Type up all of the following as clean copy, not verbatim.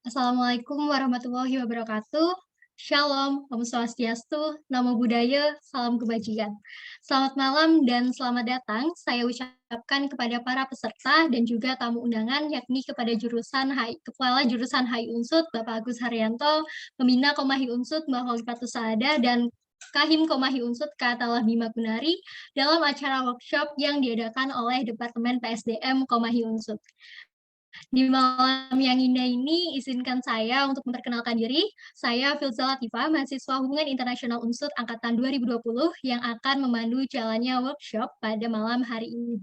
Assalamualaikum warahmatullahi wabarakatuh. Shalom, Om Swastiastu, Namo Buddhaya, salam kebajikan. Selamat malam dan selamat datang saya ucapkan kepada para peserta dan juga tamu undangan, yakni kepada Kepala Jurusan HI Unsud, Bapak Agus Haryanto, Pembina Komahi Unsud, Mbak Holifatus Saada, dan Kahim Komahi Unsud, Kak Talah Bima Gunari, dalam acara workshop yang diadakan oleh Departemen PSDM Komahi Unsud. Di malam yang indah ini, izinkan saya untuk memperkenalkan diri. Saya Filza Latifah, mahasiswa Hubungan Internasional Unsud Angkatan 2020 yang akan memandu jalannya workshop pada malam hari ini.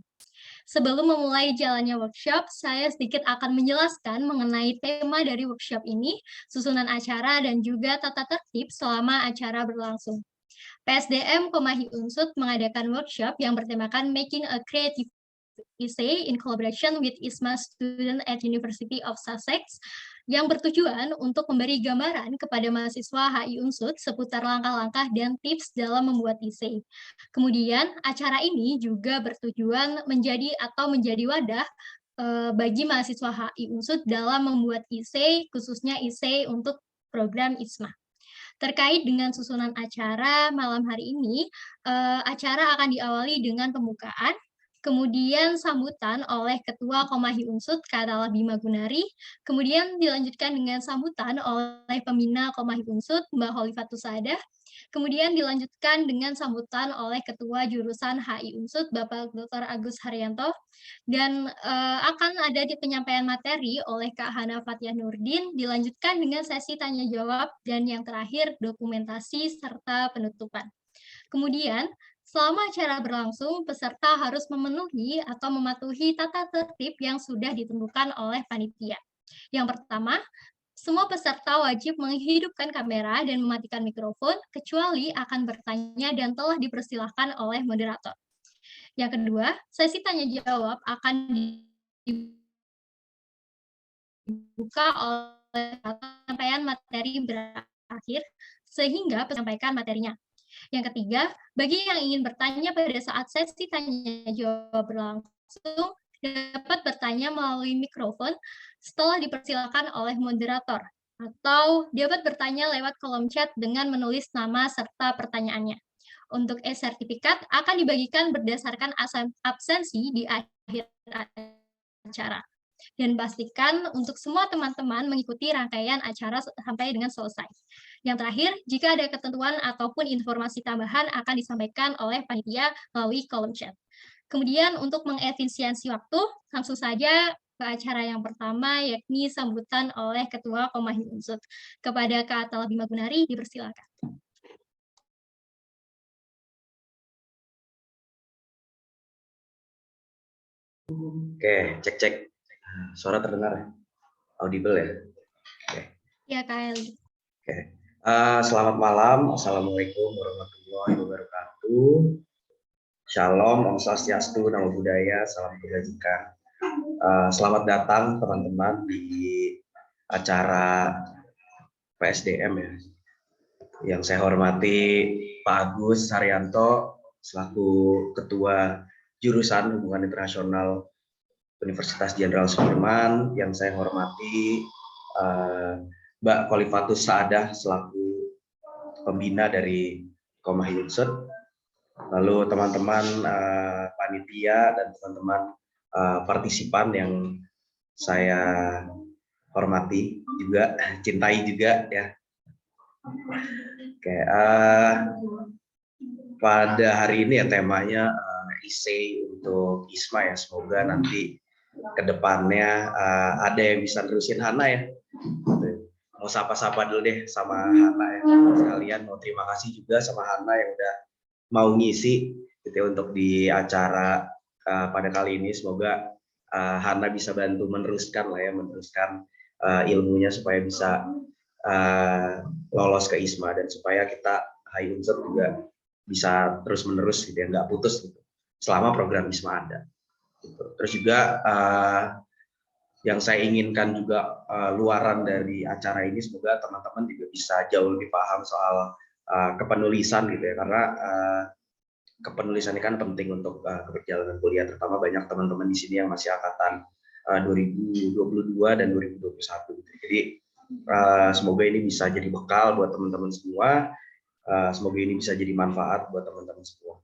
Sebelum memulai jalannya workshop, saya sedikit akan menjelaskan mengenai tema dari workshop ini, susunan acara, dan juga tata tertib selama acara berlangsung. PSDM Komahi Unsud mengadakan workshop yang bertemakan Making a Creative Essay in collaboration with ISMA student at University of Sussex yang bertujuan untuk memberi gambaran kepada mahasiswa HI Unsud seputar langkah-langkah dan tips dalam membuat essay. Kemudian acara ini juga bertujuan menjadi wadah bagi mahasiswa HI Unsud dalam membuat essay, khususnya essay untuk program ISMA. Terkait dengan susunan acara malam hari ini, acara akan diawali dengan pembukaan, kemudian sambutan oleh Ketua Komahi Unsud, Kak Talah Bima Gunari, kemudian dilanjutkan dengan sambutan oleh Pembina Komahi Unsud, Mbak Holifatus Saada, kemudian dilanjutkan dengan sambutan oleh Ketua Jurusan HI Unsud, Bapak Dr. Agus Haryanto, dan akan ada di penyampaian materi oleh Kak Hana Fathia Nurdin, dilanjutkan dengan sesi tanya-jawab, dan yang terakhir dokumentasi serta penutupan. Kemudian, selama acara berlangsung, peserta harus memenuhi atau mematuhi tata tertib yang sudah ditentukan oleh panitia. Yang pertama, semua peserta wajib menghidupkan kamera dan mematikan mikrofon, kecuali akan bertanya dan telah dipersilahkan oleh moderator. Yang kedua, sesi tanya-jawab akan dibuka oleh penyampaian materi berakhir, sehingga menyampaikan materinya. Yang ketiga, bagi yang ingin bertanya pada saat sesi tanya-jawab berlangsung, dapat bertanya melalui mikrofon setelah dipersilakan oleh moderator, atau dapat bertanya lewat kolom chat dengan menulis nama serta pertanyaannya. Untuk e-sertifikat akan dibagikan berdasarkan absensi di akhir acara. Dan pastikan untuk semua teman-teman mengikuti rangkaian acara sampai dengan selesai. Yang terakhir, jika ada ketentuan ataupun informasi tambahan akan disampaikan oleh panitia melalui kolom chat. Kemudian untuk mengefisiensi waktu, langsung saja ke acara yang pertama, yakni sambutan oleh Ketua Komahi Unsud. Kepada Kak Talah Bima Gunari, dipersilakan. Oke, cek. Suara terdengar ya? Audible ya? Oke. Ya, Kak Eli. Oke. Selamat malam. Assalamualaikum warahmatullahi wabarakatuh. Shalom, Om Swastiastu, Namo Buddhaya, salam kebajikan. Selamat datang teman-teman di acara PSDM ya. Yang saya hormati Pak Agus Haryanto selaku Ketua Jurusan Hubungan Internasional Universitas Jenderal Sudirman, yang saya hormati Mbak Holifatus Saada selaku pembina dari Komahi Unsud, lalu teman-teman panitia dan teman-teman partisipan yang saya hormati juga, cintai juga ya. Oke, pada hari ini ya temanya essay untuk ISMA ya, semoga nanti kedepannya ada yang bisa nerusin Hana ya. Mau sapa-sapa dulu deh sama Hana ya sekalian. Mau terima kasih juga sama Hana yang udah mau ngisi gitu ya, untuk di acara pada kali ini. Semoga Hana bisa bantu meneruskan ilmunya supaya bisa lolos ke ISMA dan supaya kita HI Unsud juga bisa terus menerus gitu ya, nggak putus gitu selama program ISMA ada. Terus juga yang saya inginkan juga luaran dari acara ini, semoga teman-teman juga bisa jauh lebih paham soal kepenulisan gitu ya, karena kepenulisan ini kan penting untuk keberjalanan kuliah, terutama banyak teman-teman di sini yang masih angkatan 2022 dan 2021. Jadi semoga ini bisa jadi bekal buat teman-teman semua. Semoga ini bisa jadi manfaat buat teman-teman semua.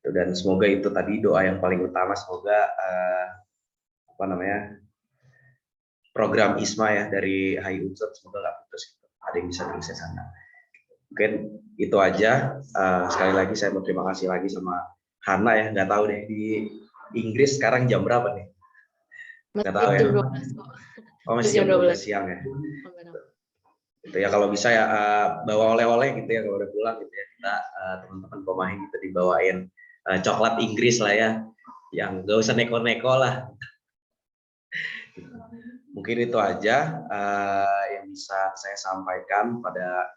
Dan semoga itu tadi doa yang paling utama, semoga program ISMA ya dari HI Unsur semoga nggak putus, gitu. Ada yang bisa terus ke sana. Mungkin itu aja. Sekali lagi saya mau terima kasih lagi sama Hana ya. Nggak tahu deh di Inggris sekarang jam berapa nih? Nggak tahu ya. Jam 12 kok. Oh, masih jam 12 siang ya. Itu ya, kalau bisa ya bawa oleh-oleh gitu ya kalau udah pulang gitu ya, kita teman-teman Komahi gitu dibawain coklat Inggris lah ya, yang nggak usah neko-neko lah. Mungkin itu aja yang bisa saya sampaikan pada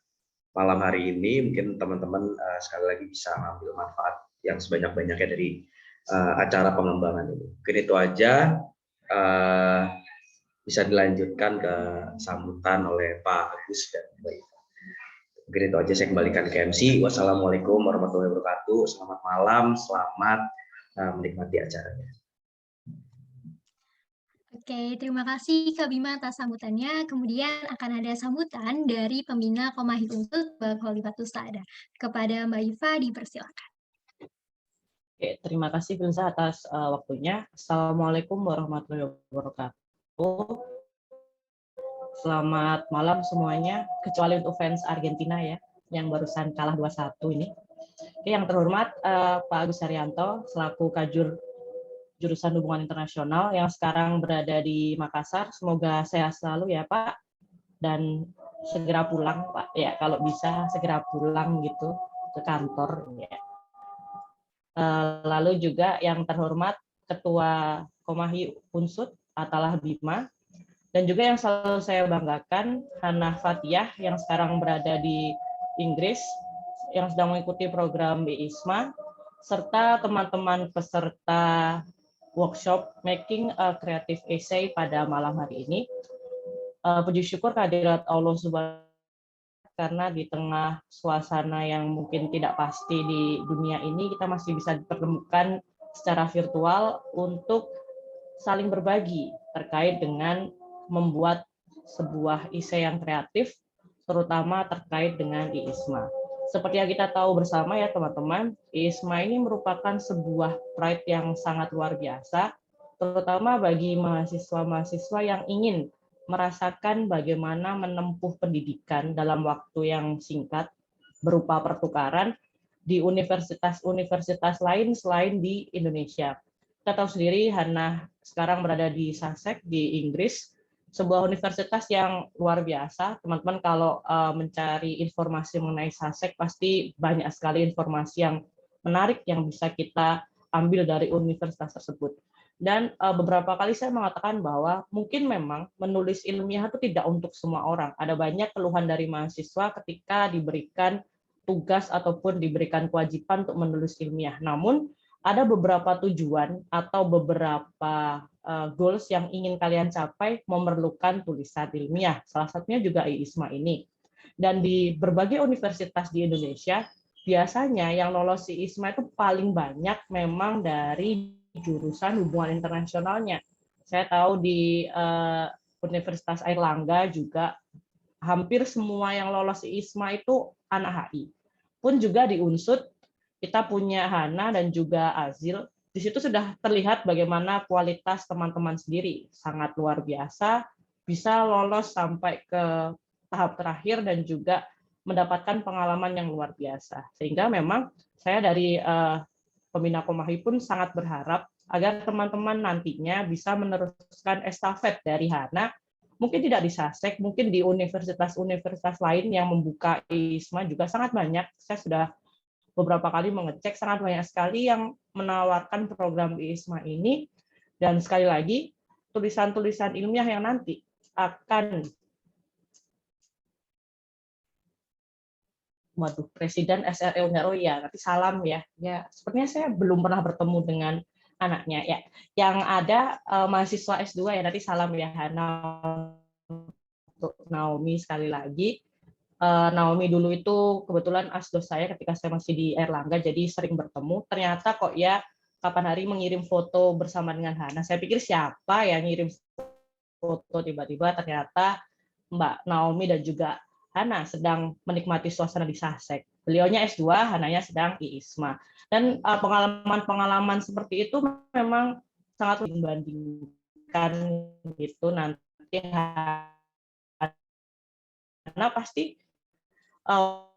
malam hari ini. Mungkin teman-teman sekali lagi bisa mengambil manfaat yang sebanyak-banyaknya dari acara pengembangan ini. Mungkin itu aja. Bisa dilanjutkan ke sambutan oleh Pak Agus dan Mbak Iva. Mungkin itu aja, saya kembalikan ke MC. Wassalamualaikum warahmatullahi wabarakatuh. Selamat malam, selamat menikmati acaranya. Oke, terima kasih Kak Bima atas sambutannya. Kemudian akan ada sambutan dari pembina Komahi Unsur Khalifatus Sa'adah. Kepada Mbak Iva dipersilakan. Oke, terima kasih Filsa atas waktunya. Assalamualaikum warahmatullahi wabarakatuh. Selamat malam semuanya, kecuali untuk fans Argentina ya, yang barusan kalah 2-1 ini. Oke, yang terhormat Pak Agus Haryanto, selaku Kajur Jurusan Hubungan Internasional yang sekarang berada di Makassar. Semoga sehat selalu ya Pak, dan segera pulang Pak. Ya, kalau bisa segera pulang gitu ke kantor. Ya. Lalu juga yang terhormat Ketua Komahi Unsud Atalah Bima, dan juga yang selalu saya banggakan Hana Fatiyah yang sekarang berada di Inggris yang sedang mengikuti program BISMA, serta teman-teman peserta workshop Making a Creative Essay pada malam hari ini. Puji syukur kehadirat Allah Subhanahu karena di tengah suasana yang mungkin tidak pasti di dunia ini, kita masih bisa dipertemukan secara virtual untuk saling berbagi terkait dengan membuat sebuah esai yang kreatif, terutama terkait dengan IISMA. Seperti yang kita tahu bersama ya teman-teman, IISMA ini merupakan sebuah pride yang sangat luar biasa, terutama bagi mahasiswa-mahasiswa yang ingin merasakan bagaimana menempuh pendidikan dalam waktu yang singkat berupa pertukaran di universitas-universitas lain selain di Indonesia. Kita tahu sendiri Hana sekarang berada di Sussex di Inggris, sebuah universitas yang luar biasa. Teman-teman kalau mencari informasi mengenai Sussex pasti banyak sekali informasi yang menarik yang bisa kita ambil dari universitas tersebut. Dan beberapa kali saya mengatakan bahwa mungkin memang menulis ilmiah itu tidak untuk semua orang. Ada banyak keluhan dari mahasiswa ketika diberikan tugas ataupun diberikan kewajiban untuk menulis ilmiah. Namun ada beberapa tujuan atau beberapa goals yang ingin kalian capai memerlukan tulisan ilmiah. Salah satunya juga IISMA ini. Dan di berbagai universitas di Indonesia, biasanya yang lolos IISMA itu paling banyak memang dari jurusan hubungan internasionalnya. Saya tahu di Universitas Airlangga juga hampir semua yang lolos IISMA itu anak HI. Pun juga di Unsud, kita punya Hana dan juga Azil. Di situ sudah terlihat bagaimana kualitas teman-teman sendiri sangat luar biasa, bisa lolos sampai ke tahap terakhir dan juga mendapatkan pengalaman yang luar biasa. Sehingga memang saya dari pembina Komahi pun sangat berharap agar teman-teman nantinya bisa meneruskan estafet dari Hana, mungkin tidak di Sussex, mungkin di universitas-universitas lain yang membuka IISMA juga sangat banyak. Saya sudah beberapa kali mengecek, sangat banyak sekali yang menawarkan program IISMA ini. Dan sekali lagi, tulisan-tulisan ilmiah yang nanti akan Presiden SRE Unhero ya, nanti salam ya. Ya, sepertinya saya belum pernah bertemu dengan anaknya ya. Yang ada mahasiswa S2 ya, nanti salam ya Hana untuk Naomi sekali lagi. Naomi dulu itu kebetulan asdos saya ketika saya masih di Airlangga, jadi sering bertemu. Ternyata kok ya kapan hari mengirim foto bersama dengan Hana. Saya pikir siapa yang ngirim foto, tiba-tiba ternyata Mbak Naomi dan juga Hana sedang menikmati suasana di Sasek. Beliaunya S2, Hananya sedang di ISMA. Dan pengalaman-pengalaman seperti itu memang sangat membandingkan gitu nanti, karena pasti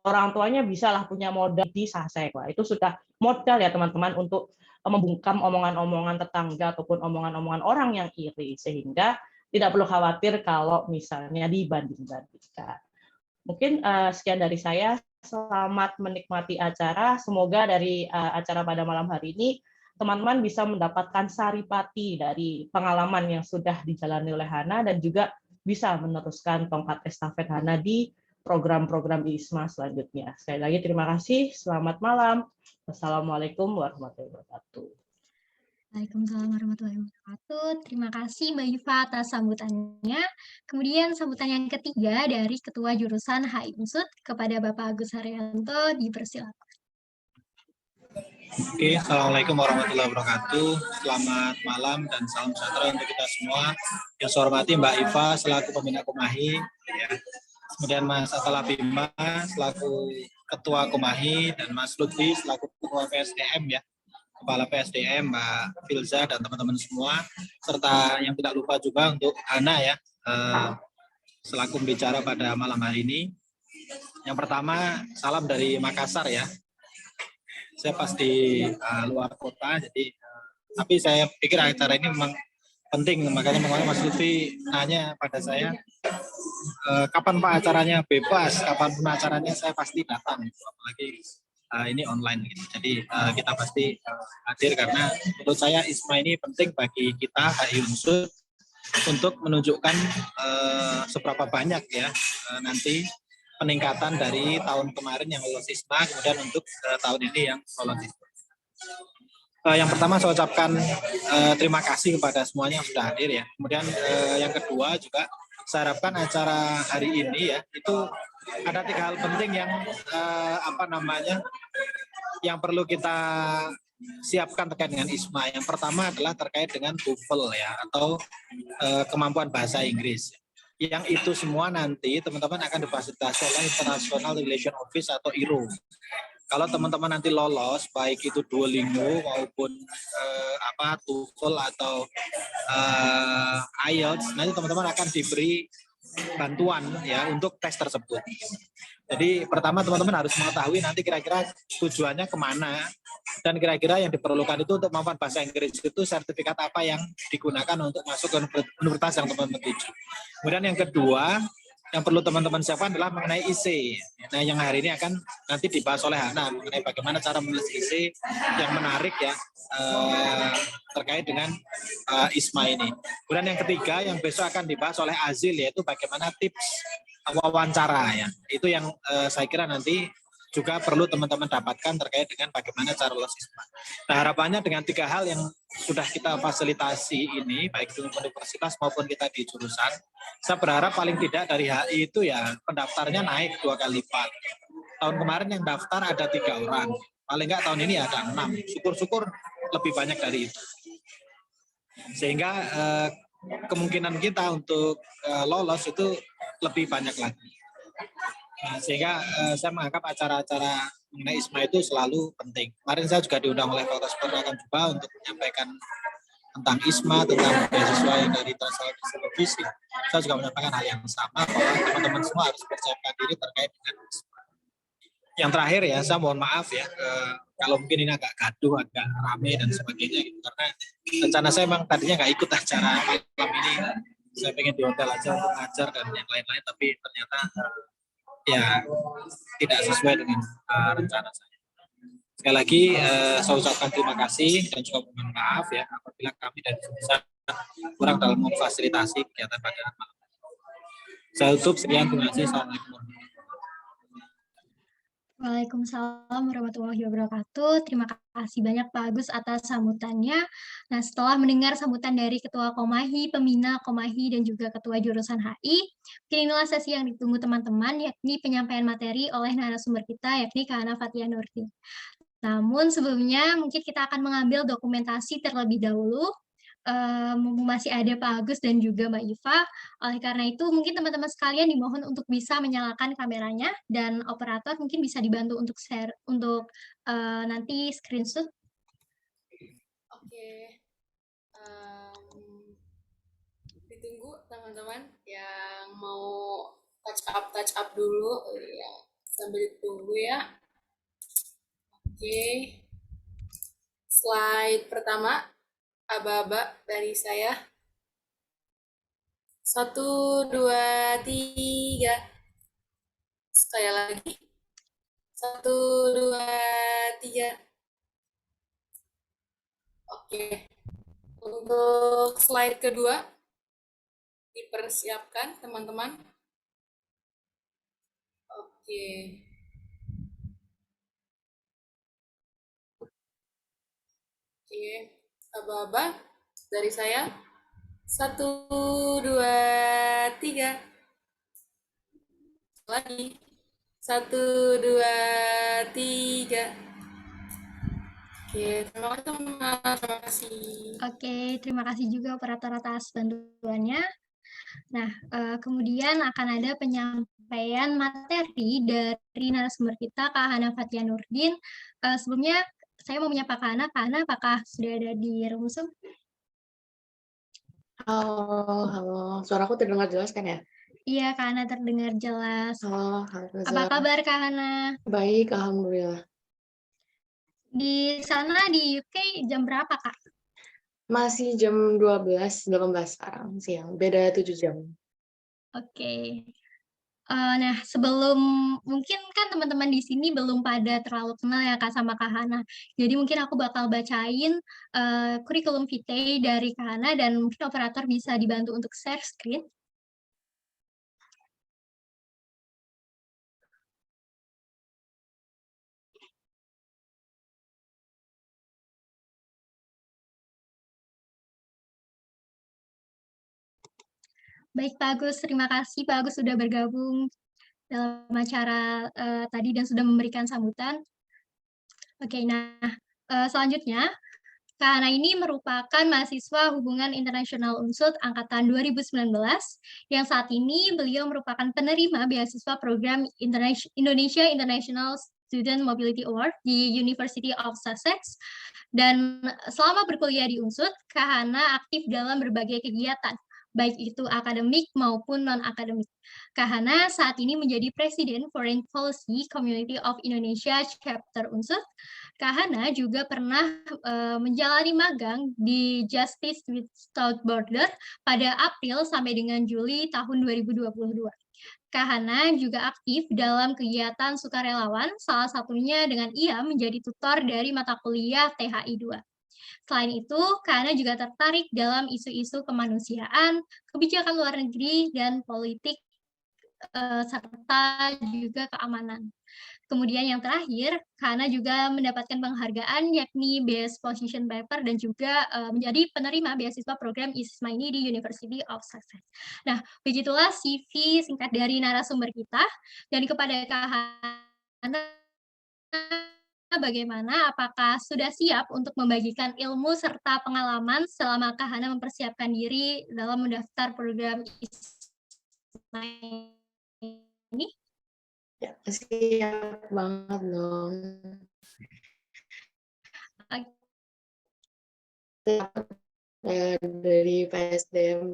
orang tuanya bisa lah punya modal di Sasek. Wah, itu sudah modal ya teman-teman untuk membungkam omongan-omongan tetangga ataupun omongan-omongan orang yang iri, sehingga tidak perlu khawatir kalau misalnya dibanding-bandingkan. Mungkin sekian dari saya. Selamat menikmati acara. Semoga dari acara pada malam hari ini teman-teman bisa mendapatkan saripati dari pengalaman yang sudah dijalani oleh Hana dan juga bisa meneruskan tongkat estafet Hana di program-program ISMA selanjutnya. Sekali lagi terima kasih. Selamat malam. Wassalamualaikum warahmatullahi wabarakatuh. Waalaikumsalam warahmatullahi wabarakatuh. Terima kasih Mbak Iva atas sambutannya. Kemudian sambutan yang ketiga dari Ketua Jurusan HI Unsud kepada Bapak Agus Haryanto, dipersilakan. Oke, Assalamualaikum warahmatullahi wabarakatuh. Selamat malam dan salam sejahtera untuk kita semua. Yang saya hormati Mbak Iva selaku pembina Komahi, ya. Kemudian Mas Atala Bima selaku Ketua Komahi, dan Mas Lutfi selaku Ketua PSDM, ya, Kepala PSDM, Mbak Filza dan teman-teman semua, serta yang tidak lupa juga untuk Hana, ya, selaku pembicara pada malam hari ini. Yang pertama, salam dari Makassar, ya. Saya pas di luar kota, jadi tapi saya pikir acara ini memang penting, makanya Mas Lutfi nanya pada saya, kapan Pak acaranya? Bebas, kapan pun acaranya saya pasti datang, apalagi ini online gitu. Jadi kita pasti hadir, karena menurut saya ISMA ini penting bagi kita HI Unsud untuk menunjukkan seberapa banyak ya nanti peningkatan dari tahun kemarin yang lolos ISMA, kemudian untuk tahun ini yang lolos ISMA. Yang pertama saya ucapkan terima kasih kepada semuanya yang sudah hadir, ya. Kemudian yang kedua juga saya harapkan acara hari ini, ya, itu ada 3 hal penting yang yang perlu kita siapkan terkait dengan ISMA. Yang pertama adalah terkait dengan TOEFL, ya, atau kemampuan bahasa Inggris. Yang itu semua nanti teman-teman akan difasilitasi oleh International Relation Office atau IRO. Kalau teman-teman nanti lolos, baik itu Duolingo maupun TOEFL atau IELTS, nanti teman-teman akan diberi bantuan, ya, untuk tes tersebut. Jadi pertama teman-teman harus mengetahui nanti kira-kira tujuannya kemana, dan kira-kira yang diperlukan itu untuk kemampuan bahasa Inggris itu sertifikat apa yang digunakan untuk masuk ke universitas yang teman-teman tuju. Kemudian yang kedua yang perlu teman-teman siapkan adalah mengenai IC. Nah, yang hari ini akan nanti dibahas oleh Hana mengenai bagaimana cara menulis IC yang menarik, ya, terkait dengan ISMA ini. Kemudian yang ketiga yang besok akan dibahas oleh Azil, yaitu bagaimana tips wawancara, ya. Itu yang saya kira nanti juga perlu teman-teman dapatkan terkait dengan bagaimana cara lolos ISMA. Nah, harapannya dengan 3 hal yang sudah kita fasilitasi ini, baik di universitas maupun kita di jurusan, saya berharap paling tidak dari HI itu, ya, pendaftarnya naik 2 kali lipat. Tahun kemarin yang daftar ada 3 orang, paling enggak tahun ini ada 6. Syukur-syukur lebih banyak dari itu. Sehingga kemungkinan kita untuk lolos itu lebih banyak lagi. Nah, sehingga saya menganggap acara-acara mengenai ISMA itu selalu penting. Kemarin saya juga diundang oleh Fakultas Penerangan juga untuk menyampaikan tentang ISMA, tentang beasiswa yang dari Translation Service. Saya juga menyampaikan hal yang sama, bahwa teman-teman semua harus persiapkan diri terkait dengan ISMA. Yang terakhir, ya, saya mohon maaf, ya, kalau mungkin ini agak gaduh, agak rame dan sebagainya, gitu, karena rencana saya memang tadinya nggak ikut acara malam ini. Saya pengen di hotel aja untuk ngajar dan yang lain-lain, tapi ternyata ya tidak sesuai dengan rencana saya. Sekali lagi saya ucapkan terima kasih dan juga mohon maaf, ya, apabila kami dari jurusan kurang dalam memfasilitasi kegiatan pada malam. Saya tutup, sekian, terima kasih. Assalamualaikum. Waalaikumsalam warahmatullahi wabarakatuh. Terima kasih banyak Pak Agus atas sambutannya. Nah, setelah mendengar sambutan dari Ketua Komahi, Pembina Komahi, dan juga Ketua Jurusan HI, mungkin inilah sesi yang ditunggu teman-teman, yakni penyampaian materi oleh narasumber kita, yakni Kak Hana Fathia Nurdin. Namun sebelumnya mungkin kita akan mengambil dokumentasi terlebih dahulu, mumpung masih ada Pak Agus dan juga Mbak Iva. Oleh karena itu mungkin teman-teman sekalian dimohon untuk bisa menyalakan kameranya dan operator mungkin bisa dibantu untuk share untuk nanti screenshot. Oke, ditunggu teman-teman yang mau touch up dulu ya, sambil ditunggu ya. Oke, slide pertama, aba-aba dari saya. 1, 2, 3. Sekali lagi. 1, 2, 3. Oke. Untuk slide kedua, dipersiapkan teman-teman. Oke. Oke, aba-aba dari saya. 1, 2, 3. Lagi. 1, 2, 3. Oke, terima kasih teman-teman. Terima kasih. Oke, terima kasih juga operator atas bantuannya. Nah, kemudian akan ada penyampaian materi dari narasumber kita, Kak Hana Fathia Nurdin. Sebelumnya, saya mau menyapa Kak Hana, apakah sudah ada di ruang Zoom? Halo. Suaraku terdengar jelas kan ya? Iya, Kak Hana terdengar jelas. Halo, Apa kabar Kak Hana? baik, alhamdulillah. Di sana di UK jam berapa, Kak? Masih jam 12, 18 sekarang siang, beda 7 jam. Oke. Nah, sebelum mungkin kan teman-teman di sini belum pada terlalu kenal ya Kak sama Kak Hana. Jadi mungkin aku bakal bacain kurikulum vitae dari Kak Hana dan mungkin operator bisa dibantu untuk share screen. Baik Pak Agus, terima kasih Pak Agus sudah bergabung dalam acara tadi dan sudah memberikan sambutan. Oke, nah selanjutnya Kak Hana ini merupakan mahasiswa Hubungan Internasional UNSUD angkatan 2019 yang saat ini beliau merupakan penerima beasiswa program Indonesia International Student Mobility Award di University of Sussex. Dan selama berkuliah di UNSUD, Kak Hana aktif dalam berbagai kegiatan, baik itu akademik maupun non-akademik. Kak Hana saat ini menjadi Presiden Foreign Policy Community of Indonesia Chapter UNSUD. Kak Hana juga pernah menjalani magang di Justice Without Border pada April sampai dengan Juli tahun 2022. Kak Hana juga aktif dalam kegiatan sukarelawan, salah satunya dengan ia menjadi tutor dari mata kuliah THI 2. Selain itu, Kak Hana juga tertarik dalam isu-isu kemanusiaan, kebijakan luar negeri, dan politik serta juga keamanan. Kemudian yang terakhir, Kak Hana juga mendapatkan penghargaan yakni Best Position Paper dan juga menjadi penerima beasiswa program ISISMA ini di University of Sussex. Nah, begitulah CV singkat dari narasumber kita. Dan kepada Kak Hana, bagaimana? Apakah sudah siap untuk membagikan ilmu serta pengalaman selama Kak Hana mempersiapkan diri dalam mendaftar program ISISMA ini? Ya, siap banget dong. Dari PSDM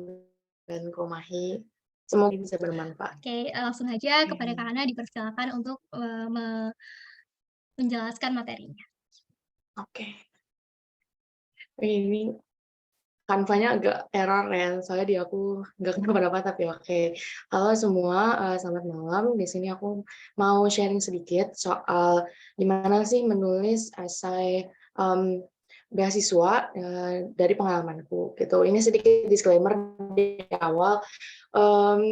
dan Komahi, semoga bisa bermanfaat. Oke, langsung aja kepada Kak Hana dipersilakan untuk menjelaskan materinya. Oke. Ini kanvanya agak error ya, soalnya di aku nggak kenapa-napa tapi oke. Halo semua, selamat malam. Di sini aku mau sharing sedikit soal gimana sih menulis esai beasiswa dari pengalamanku gitu. Ini sedikit disclaimer di awal.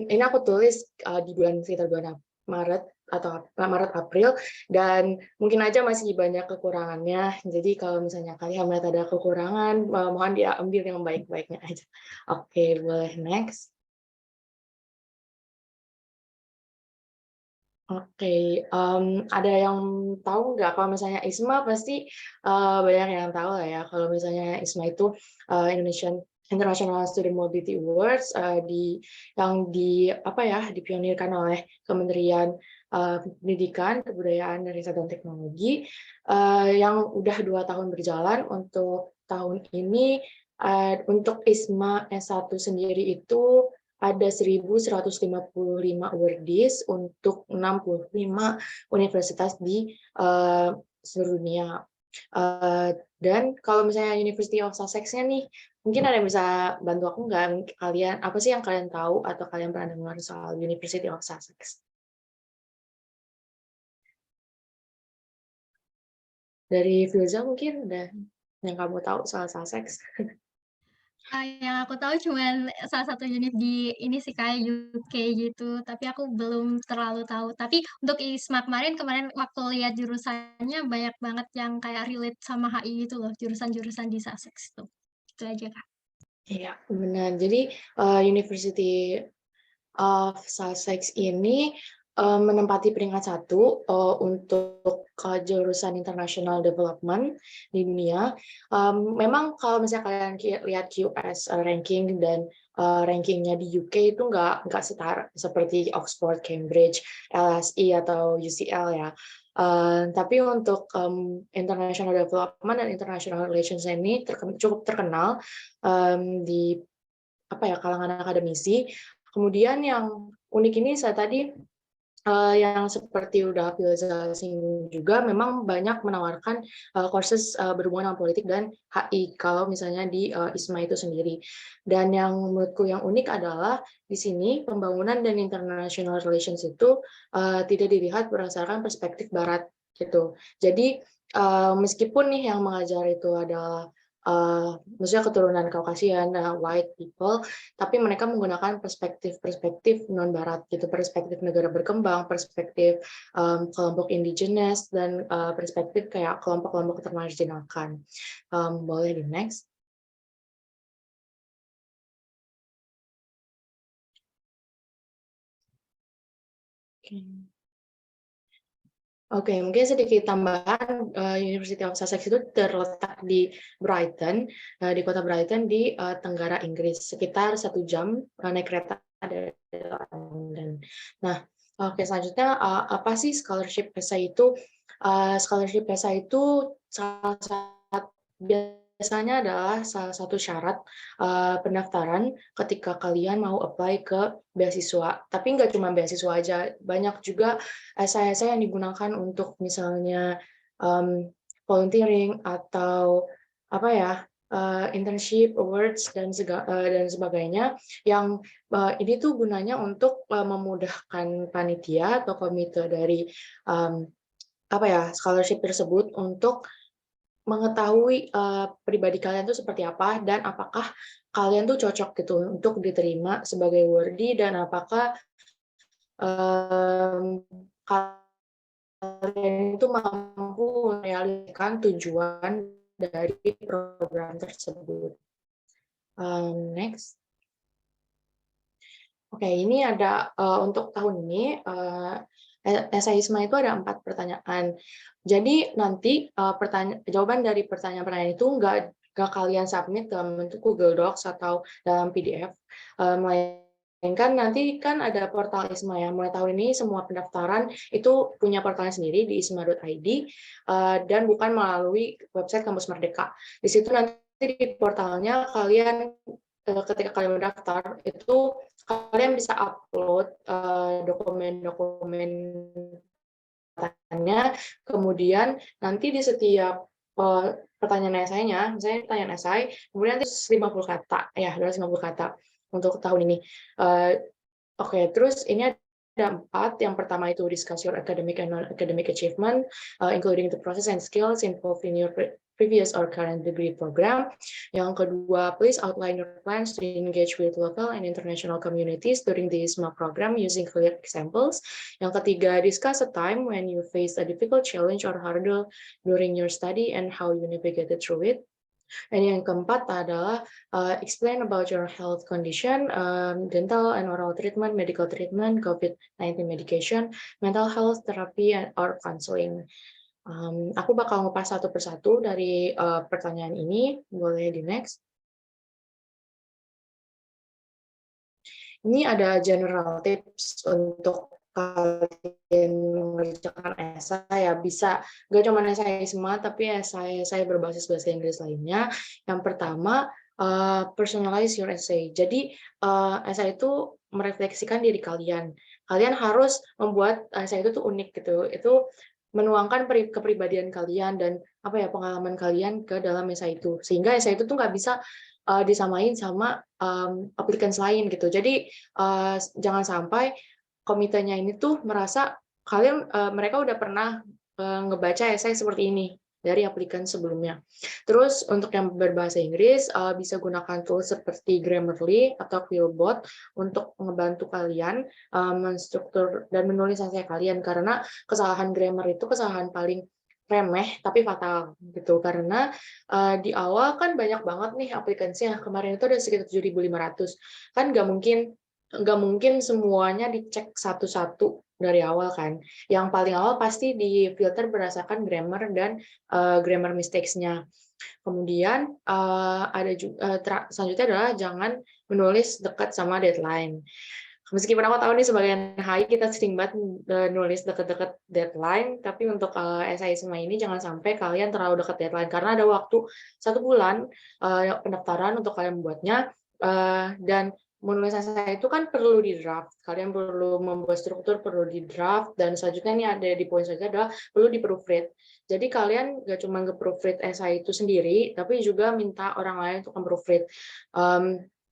Ini aku tulis di sekitar bulan Maret atau Maret April, dan mungkin aja masih banyak kekurangannya. Jadi kalau misalnya kalian melihat ada kekurangan, mohon diambil yang baik-baiknya aja. Oke, boleh next. Oke, ada yang tahu nggak kalau misalnya ISMA pasti banyak yang tahu lah ya. Kalau misalnya ISMA itu Indonesian International Student Mobility Awards dipionirkan oleh Kementerian Pendidikan, Kebudayaan, dan Riset dan Teknologi yang udah 2 tahun berjalan. Untuk tahun ini untuk ISMA S1 sendiri itu ada 1.155 awardees untuk 65 universitas di seluruh dunia. Dan kalau misalnya University of Sussex-nya nih, mungkin ada yang bisa bantu aku nggak? Kalian, apa sih yang kalian tahu atau kalian pernah dengar soal University of Sussex? Dari Filza mungkin ada yang kamu tahu soal Sussex? Yang aku tahu cuman salah satu univ di ini sih, kayak UK gitu, tapi aku belum terlalu tahu. Tapi untuk ISMA kemarin waktu lihat jurusannya banyak banget yang kayak relate sama HI gitu loh, jurusan-jurusan di Sussex tuh. Itu aja, Kak. Iya, benar. Jadi University of Sussex ini menempati peringkat 1 untuk jurusan International Development di dunia. Memang kalau misalnya kalian lihat QS ranking dan rankingnya di UK itu nggak setara seperti Oxford, Cambridge, LSE atau UCL ya. Tapi untuk International Development dan International Relations ini cukup terkenal di kalangan akademisi. Kemudian yang unik ini saya tadi yang seperti udah Filza singgung juga, memang banyak menawarkan courses berhubungan dengan politik dan HI kalau misalnya di ISMA itu sendiri. Dan yang menurutku yang unik adalah di sini pembangunan dan international relations itu tidak dilihat berdasarkan perspektif Barat gitu. Jadi meskipun nih yang mengajar itu adalah maksudnya keturunan Kaukasian, white people, tapi mereka menggunakan perspektif non-barat gitu, perspektif negara berkembang, perspektif kelompok indigenous, dan perspektif kayak kelompok-kelompok termarginalkan. Boleh di next. Oke, mungkin sedikit tambahan, University of Sussex itu terletak di Brighton, di kota Brighton di Tenggara Inggris, sekitar 1 jam naik kereta dari London. Nah, oke, selanjutnya apa sih scholarship essay itu? Scholarship essay itu biasanya adalah salah satu syarat pendaftaran ketika kalian mau apply ke beasiswa. Tapi nggak cuma beasiswa aja, banyak juga essay-essay yang digunakan untuk misalnya volunteering atau internship, awards, dan sebagainya, yang ini tuh gunanya untuk memudahkan panitia atau komite dari scholarship tersebut untuk mengetahui pribadi kalian tuh seperti apa, dan apakah kalian tuh cocok gitu untuk diterima sebagai awardee, dan apakah kalian itu mampu merealisasikan tujuan dari program tersebut. Next. Oke, ini ada untuk tahun ini essay ISMA itu ada 4 pertanyaan. Jadi nanti jawaban dari pertanyaan-pertanyaan itu nggak kalian submit dalam bentuk Google Docs atau dalam PDF, melainkan nanti kan ada portal ISMA ya. Mulai tahun ini semua pendaftaran itu punya portalnya sendiri di isma.id dan bukan melalui website Kampus Merdeka. Di situ nanti di portalnya kalian ketika kalian mendaftar itu kalian bisa upload dokumen-dokumen pertanyaannya, kemudian nanti di setiap pertanyaan esainya, misalnya pertanyaan esai, kemudian nanti 250 kata, ya 250 kata untuk tahun ini. Oke, terus ini ada 4. Yang pertama itu discuss your academic and non-academic achievement, including the process and skills involved in your previous or current degree program. Yang kedua, please outline your plans to engage with local and international communities during the ISMA program using clear examples. Yang ketiga, discuss a time when you faced a difficult challenge or hurdle during your study and how you navigated through it. Dan yang keempat adalah explain about your health condition, dental and oral treatment, medical treatment, COVID-19 medication, mental health therapy, or counseling. Aku bakal ngupas satu persatu dari pertanyaan ini. Boleh di next. Ini ada general tips untuk kalian mengerjakan esai ya, bisa nggak cuma esai ISMA tapi esai berbasis bahasa Inggris lainnya. Yang pertama, personalize your essay. Jadi esai itu merefleksikan diri kalian. Kalian harus membuat esai itu tuh unik gitu. Itu menuangkan kepribadian kalian dan pengalaman kalian ke dalam esai itu. Sehingga esai itu tuh nggak bisa disamain sama applicants lain gitu. Jadi jangan sampai komitenya ini tuh merasa mereka udah pernah ngebaca esai seperti ini dari applikan sebelumnya. Terus untuk yang berbahasa Inggris bisa gunakan tools seperti Grammarly atau Quillbot untuk membantu kalian menstruktur dan menulis esai kalian, karena kesalahan grammar itu kesalahan paling remeh tapi fatal gitu, karena di awal kan banyak banget nih aplikasinya. Kemarin itu ada sekitar 7.500, kan nggak mungkin semuanya dicek satu-satu dari awal kan. Yang paling awal pasti difilter berdasarkan grammar dan grammar mistakes-nya. Kemudian ada juga selanjutnya adalah jangan menulis dekat sama deadline. Meskipun aku tahu nih sebagian HI kita sering banget nulis deket-deket deadline, tapi untuk esai ISMA ini jangan sampai kalian terlalu dekat deadline, karena ada waktu 1 bulan pendaftaran untuk kalian membuatnya, dan menulis esai itu kan perlu di draft. Kalian perlu membuat struktur, perlu di draft, dan selanjutnya nih ada di poin selanjutnya adalah perlu di proofread. Jadi kalian nggak cuma nge-proofread esai itu sendiri, tapi juga minta orang lain untuk nge-proofread.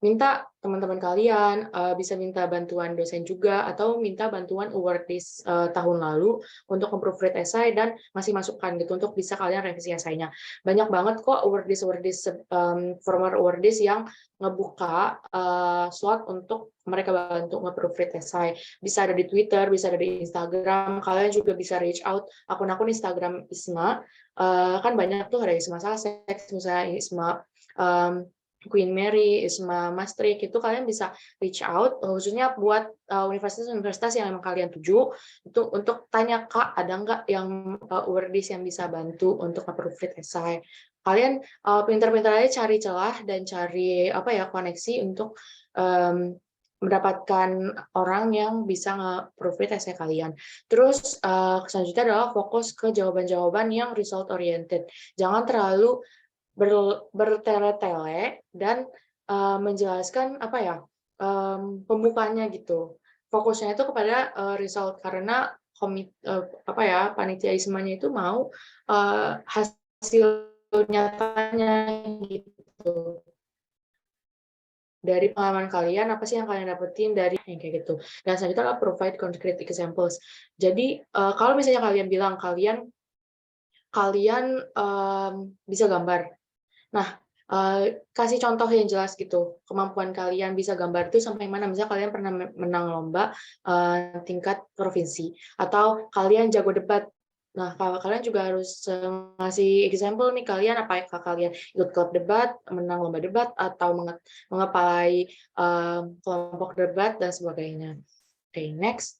Minta teman-teman kalian, bisa minta bantuan dosen juga, atau minta bantuan awardees tahun lalu untuk memproofread esai dan masih masukan gitu untuk bisa kalian revisi esainya. Banyak banget kok awardees former awardees yang ngebuka slot untuk mereka bantu nge-proofread esai. Bisa ada di Twitter, bisa ada di Instagram. Kalian juga bisa reach out akun-akun Instagram ISMA. Kan banyak tuh, ada ISMA Sussex, misalnya ISMA Queen Mary, ISMA Maastricht, itu kalian bisa reach out khususnya buat universitas-universitas yang emang kalian tuju, itu untuk tanya, Kak, ada nggak yang awardees yang bisa bantu untuk nge-proofread esai. Kalian pintar-pintar aja cari celah dan cari koneksi untuk mendapatkan orang yang bisa nge-proofread esai kalian. Terus selanjutnya adalah fokus ke jawaban-jawaban yang result oriented. Jangan terlalu bertele-tele dan menjelaskan pembukanya gitu. Fokusnya itu kepada result, karena panitia ISMA-nya itu mau hasil nyatanya gitu. Dari pengalaman kalian, apa sih yang kalian dapetin dari yang kayak gitu. Dan selanjutnya adalah provide concrete examples. Jadi kalau misalnya kalian bilang kalian bisa gambar, nah, kasih contoh yang jelas gitu. Kemampuan kalian bisa gambar itu sampai mana? Misalnya kalian pernah menang lomba tingkat provinsi, atau kalian jago debat. Nah, kalau kalian juga harus ngasih example nih, kalian apakah kalian ikut klub debat, menang lomba debat, atau mengepalai kelompok debat, dan sebagainya. Oke, next.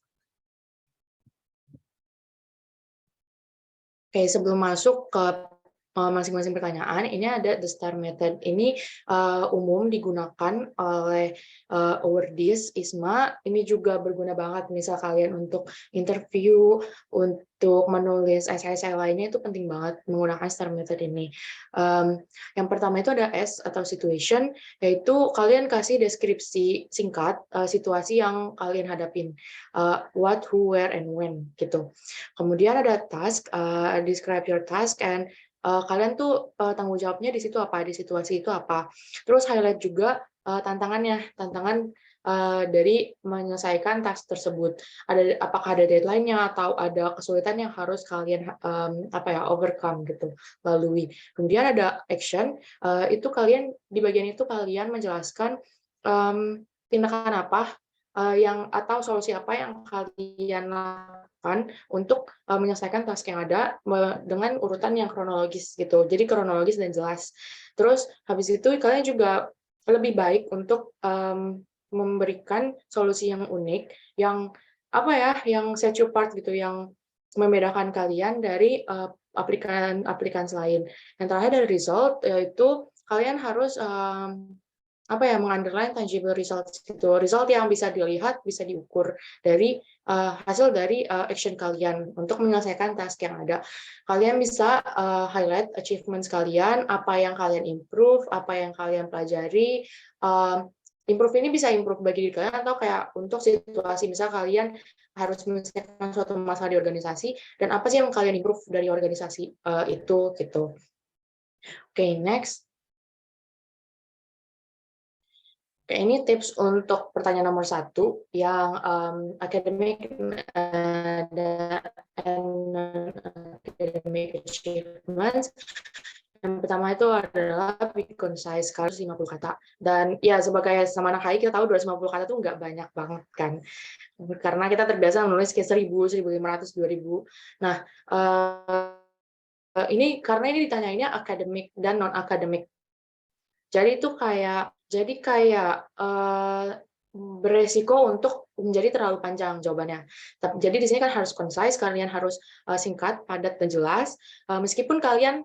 Oke, sebelum masuk ke masing-masing pertanyaan, ini ada the STAR method. Ini umum digunakan oleh awardees ISMA. Ini juga berguna banget misal kalian untuk interview, untuk menulis esai-esai lainnya, itu penting banget menggunakan STAR method ini. Yang pertama itu ada S atau situation, yaitu kalian kasih deskripsi singkat situasi yang kalian hadapin. What, who, where, and when gitu. Kemudian ada task, describe your task, and kalian tuh tanggung jawabnya di situ apa, di situasi itu apa. Terus highlight juga tantangannya, tantangan dari menyelesaikan task tersebut. Apakah ada deadline-nya atau ada kesulitan yang harus kalian overcome gitu, lalui. Kemudian ada action, itu kalian di bagian itu kalian menjelaskan tindakan apa atau solusi apa yang kalian lakukan untuk menyelesaikan task yang ada dengan urutan yang kronologis gitu. Jadi kronologis dan jelas. Terus habis itu kalian juga lebih baik untuk memberikan solusi yang unik, yang yang set you apart gitu, yang membedakan kalian dari aplikan lain. Yang terakhir dari result, yaitu kalian harus meng-underline tangible results gitu, result yang bisa dilihat, bisa diukur dari hasil dari action kalian untuk menyelesaikan task yang ada. Kalian bisa highlight achievements kalian, apa yang kalian improve, apa yang kalian pelajari. Improve ini bisa improve bagi diri kalian atau kayak untuk situasi misal kalian harus menyelesaikan suatu masalah di organisasi dan apa sih yang kalian improve dari organisasi itu gitu. Oke, next. Oke, ini tips untuk pertanyaan nomor 1 yang academic dan non-academic achievements. Yang pertama itu adalah be concise, 150 kata. Dan ya sebagai sama anak HI kita tahu 250 kata itu nggak banyak banget kan. Karena kita terbiasa menulis kayak 1000, 1500, 2000. Nah, karena ini ditanyainnya akademik dan non-akademik. Jadi itu kayak beresiko untuk menjadi terlalu panjang jawabannya. Jadi di sini kan harus concise, kalian harus singkat, padat, dan jelas. Meskipun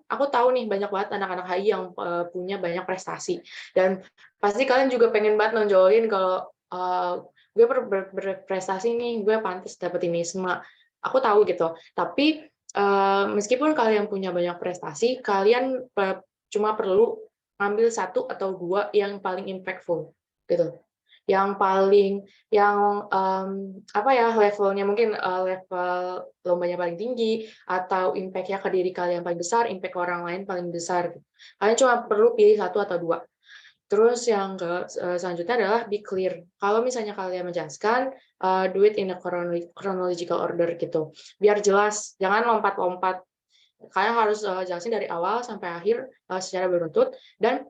aku tahu nih banyak banget anak-anak HI yang punya banyak prestasi. Dan pasti kalian juga pengen banget nonjolin kalau gue berprestasi nih, gue pantas dapet ini semua. Aku tahu gitu. Tapi meskipun kalian punya banyak prestasi, kalian cuma perlu ambil 1 atau 2 yang paling impactful gitu, yang levelnya mungkin level lombanya paling tinggi atau impact-nya ke diri kalian paling besar, impact ke orang lain paling besar. Kalian cuma perlu pilih 1 atau 2. Terus yang selanjutnya adalah be clear. Kalau misalnya kalian menjelaskan, do it in a chronological order gitu, biar jelas, jangan lompat-lompat. Kalian harus jelasin dari awal sampai akhir secara beruntut dan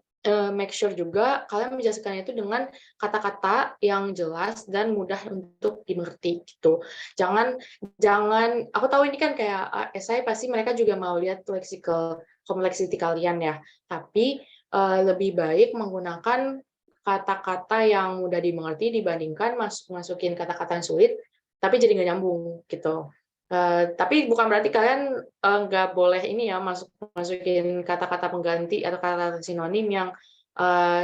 make sure juga kalian menjelaskannya itu dengan kata-kata yang jelas dan mudah untuk dimengerti gitu. Jangan aku tahu ini kan kayak esai pasti mereka juga mau lihat complexity kalian ya. Tapi lebih baik menggunakan kata-kata yang mudah dimengerti dibandingkan masukin kata-kata yang sulit tapi jadi nggak nyambung gitu. Tapi bukan berarti kalian nggak boleh ini ya masukin kata-kata pengganti atau kata-kata sinonim yang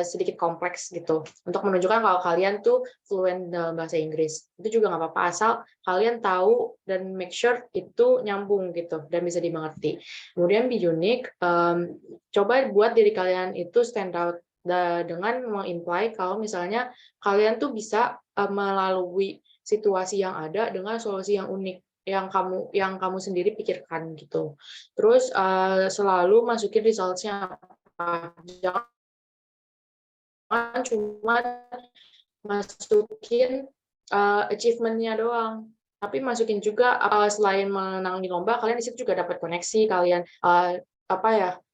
sedikit kompleks gitu untuk menunjukkan kalau kalian tuh fluent dalam bahasa Inggris. Itu juga nggak apa-apa asal kalian tahu dan make sure itu nyambung gitu dan bisa dimengerti. Kemudian be unique, coba buat diri kalian itu stand out dengan mengimply kalau misalnya kalian tuh bisa melalui situasi yang ada dengan solusi yang unik yang kamu sendiri pikirkan gitu. Terus selalu masukin results-nya apa. Jangan cuma masukin achievement-nya doang. Tapi masukin juga selain menang di lomba, kalian di situ juga dapat koneksi, kalian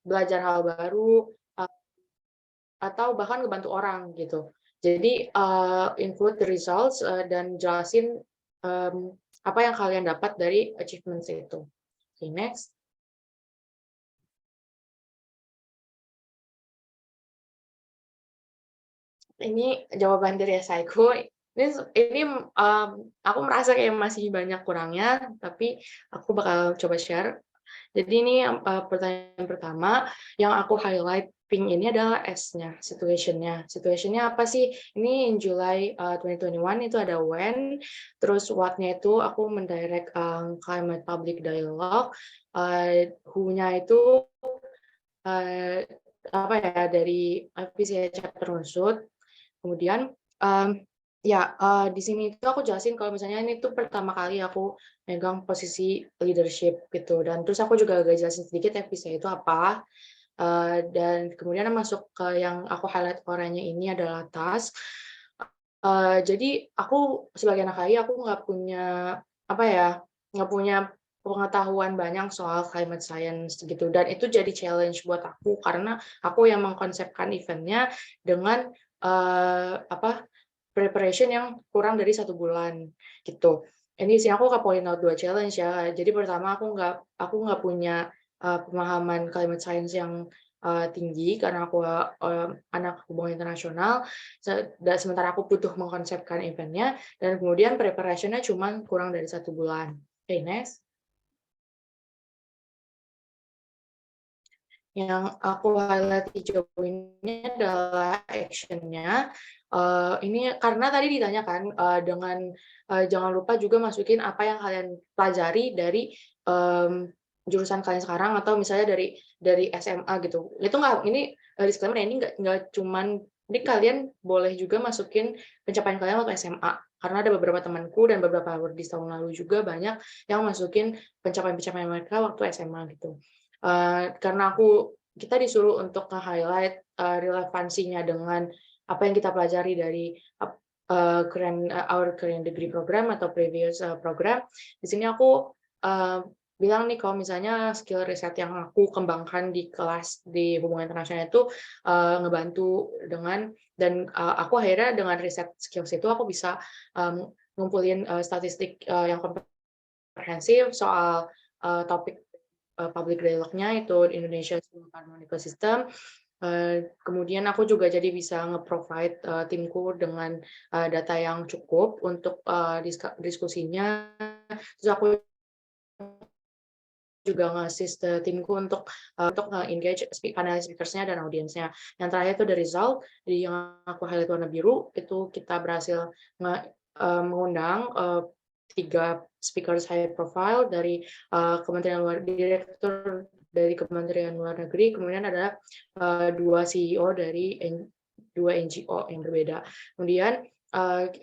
belajar hal baru atau bahkan ngebantu orang gitu. Jadi include the results dan jelasin apa yang kalian dapat dari achievements itu. Okay, next. Ini jawaban dari esaiku. Ini aku merasa kayak masih banyak kurangnya, tapi aku bakal coba share. Jadi ini pertanyaan pertama yang aku highlight pink ini adalah S-nya, situation-nya. Situation-nya apa sih? Ini in July 2021 itu ada when, terus what-nya itu aku mendirect climate public dialogue, who-nya itu dari PCA chapter unsur. Kemudian di sini itu aku jelasin kalau misalnya ini tuh pertama kali aku megang posisi leadership gitu, dan terus aku juga agak jelasin sedikit FPCA itu apa, dan kemudian masuk ke yang aku highlight oranye ini adalah task. Jadi aku sebagai anak HI aku nggak punya, apa ya, nggak punya pengetahuan banyak soal climate science gitu, dan itu jadi challenge buat aku karena aku yang mengkonsepkan event-nya dengan, apa, preparation yang kurang dari 1 bulan, gitu. Ini sih aku nge-point out 2 challenge ya. Jadi pertama aku nggak punya, pemahaman climate science yang, tinggi karena aku, anak hubungan internasional, sementara aku butuh mengkonsepkan event-nya dan kemudian preparation-nya cuman kurang dari 1 bulan. Oke, next. Yang aku highlight hijau ini adalah action-nya. Ini karena tadi ditanyakan, jangan lupa juga masukin apa yang kalian pelajari dari, jurusan kalian sekarang atau misalnya dari SMA gitu. Itu nggak ini, disclaimer ya, ini nggak cuman ini kalian boleh juga masukin pencapaian kalian waktu SMA, karena ada beberapa temanku dan beberapa awardee tahun lalu juga banyak yang masukin pencapaian-pencapaian mereka waktu SMA gitu. Karena kita disuruh untuk nge-highlight, relevansinya dengan apa yang kita pelajari dari our current degree program atau previous, program. Di sini aku, bilang nih kalau misalnya skill riset yang aku kembangkan di kelas di hubungan internasional itu, ngebantu dan aku akhirnya dengan riset skills itu aku bisa, ngumpulin, statistik, yang komprehensif soal, topik public dialog-nya itu Indonesia Carbon Ecosystem. Kemudian aku juga jadi bisa nge-provide, timku dengan, data yang cukup untuk, diskusinya. Terus aku juga nge-assist, timku untuk nge-engage panel speakers-nya dan audiensnya. Yang terakhir itu the result, yang aku highlight warna biru, itu kita berhasil mengundang, 3 speakers high profile dari, direktur dari Kementerian Luar Negeri, kemudian ada, 2 CEO dari 2 NGO yang berbeda. Kemudian,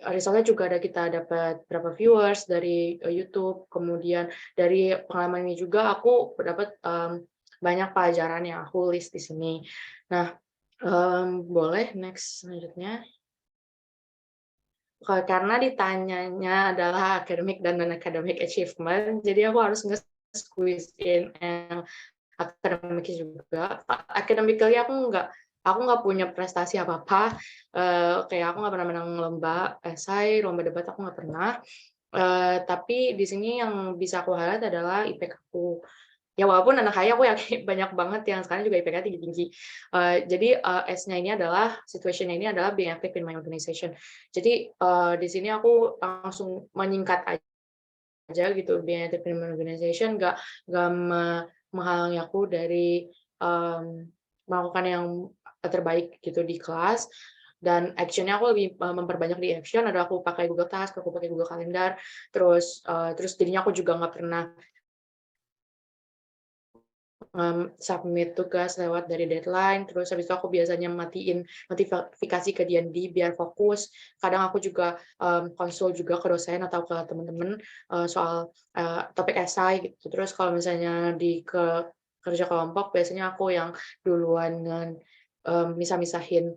result-nya juga kita dapat berapa viewers dari, YouTube, kemudian dari pengalaman ini juga aku dapat, banyak pelajaran yang aku list di sini. Nah, boleh next selanjutnya. Karena ditanyanya adalah academic dan non-academic achievement, jadi aku harus nge-squeeze in yang academic juga. Academically aku nggak punya prestasi apa-apa, kayak aku nggak pernah menang lomba esai, lomba debat aku nggak pernah. Tapi di sini yang bisa aku highlight adalah IPK aku. Ya walaupun anak kaya aku yakin banyak banget yang sekarang juga IPK tinggi-tinggi. Jadi, S-nya ini adalah situation-nya ini adalah being active in my organization. Jadi, di sini aku langsung menyingkat aja gitu, being active in my organization nggak menghalangi aku dari, melakukan yang terbaik gitu di kelas. Dan action-nya aku lebih, memperbanyak di action, ada aku pakai Google Task, aku pakai Google Calendar, terus jadinya aku juga nggak pernah submit tugas lewat dari deadline, terus habis itu aku biasanya matiin notifikasi ke DND biar fokus. Kadang aku juga, konsul juga ke dosen atau ke teman-teman, soal, topik esai gitu. Terus kalau misalnya kerja kelompok biasanya aku yang duluan misah-misahin,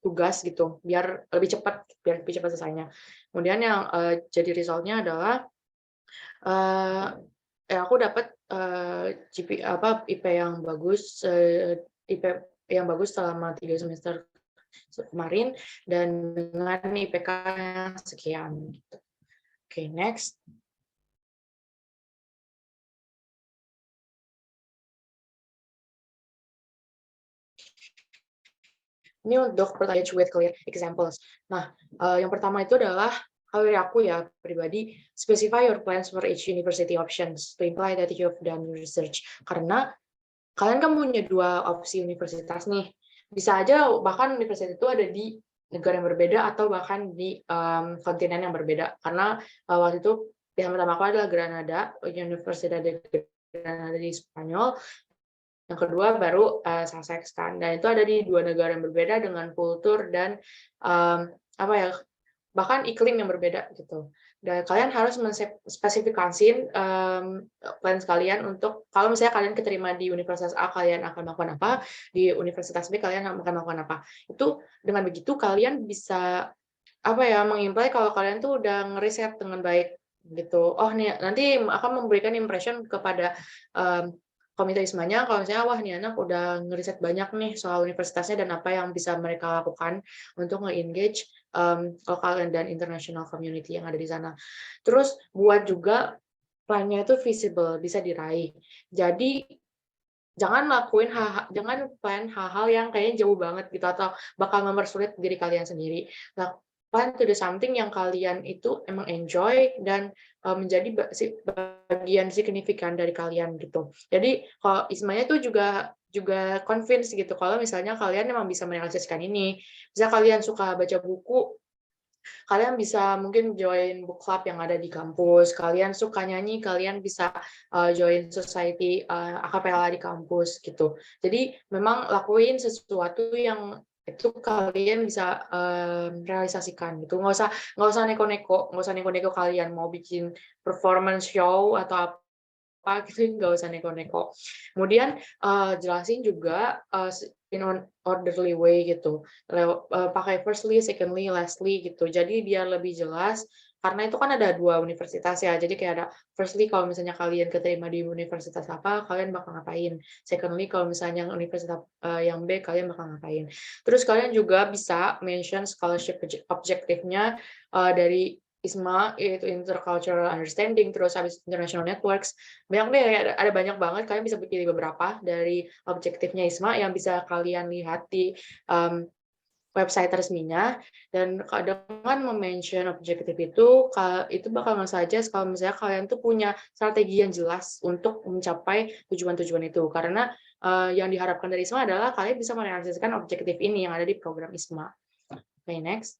tugas gitu, biar lebih cepat selesainya. Kemudian yang, jadi result-nya adalah, eee aku dapat, IP yang bagus, IP yang bagus selama 3 semester kemarin dan dengan IPK yang sekian gitu. Oke, next. Ini untuk pertanyaan with clear examples. Nah, yang pertama itu adalah kalau dari aku ya pribadi, specify your plans for each university options to imply that you have done research. Karena kalian kan punya 2 opsi universitas nih. Bisa aja bahkan universitas itu ada di negara yang berbeda atau bahkan di, kontinen yang berbeda. Karena, waktu itu pilihan pertama aku adalah Granada, Universidad de Granada di Spanyol. Yang kedua baru, Sussex kan, dan itu ada di 2 negara yang berbeda dengan kultur dan, apa ya, bahkan iklim yang berbeda gitu. Dan kalian harus spesifikasiin, plans kalian untuk kalau misalnya kalian keterima di universitas A, kalian akan melakukan apa, di universitas B kalian akan melakukan apa. Itu dengan begitu kalian bisa apa ya, mengimply kalau kalian tuh udah ngeriset dengan baik gitu. Oh nih nanti akan memberikan impression kepada komite ISMA-nya kalau misalnya wah nih anak udah ngeriset banyak nih soal universitasnya dan apa yang bisa mereka lakukan untuk nge-engage lokal dan international community yang ada di sana. Terus buat juga plan-nya itu visible, bisa diraih. Jadi jangan plan hal-hal yang kayaknya jauh banget gitu atau bakal mempersulit diri kalian sendiri. Plan to do something yang kalian itu emang enjoy dan menjadi bagian signifikan dari kalian gitu. Jadi kalau Ismanya tuh juga convince gitu kalau misalnya kalian emang bisa merealisasikan ini. Bisa kalian suka baca buku, kalian bisa mungkin join book club yang ada di kampus. Kalian suka nyanyi, kalian bisa join society akapela di kampus gitu. Jadi memang lakuin sesuatu yang itu kalian bisa realisasikan gitu. Nggak usah neko-neko kalian mau bikin performance show atau apa gitu, nggak usah neko-neko. Kemudian jelasin juga in orderly way gitu. Pakai firstly, secondly, lastly gitu. Jadi biar lebih jelas karena itu kan ada 2 universitas ya. Jadi kayak ada firstly kalau misalnya kalian keterima di universitas apa, kalian bakal ngapain. Secondly kalau misalnya universitas yang B, kalian bakal ngapain. Terus kalian juga bisa mention scholarship objektifnya dari ISMA, yaitu intercultural understanding, terus habis international networks. Banyak deh, ada banyak banget. Kalian bisa pilih beberapa dari objektifnya ISMA yang bisa kalian lihat di website resminya. Dan dengan mention objektif itu bakal nge-suggest kalau misalnya kalian tuh punya strategi yang jelas untuk mencapai tujuan-tujuan itu. Karena yang diharapkan dari ISMA adalah kalian bisa merealisasikan objektif ini yang ada di program ISMA. Okay, next.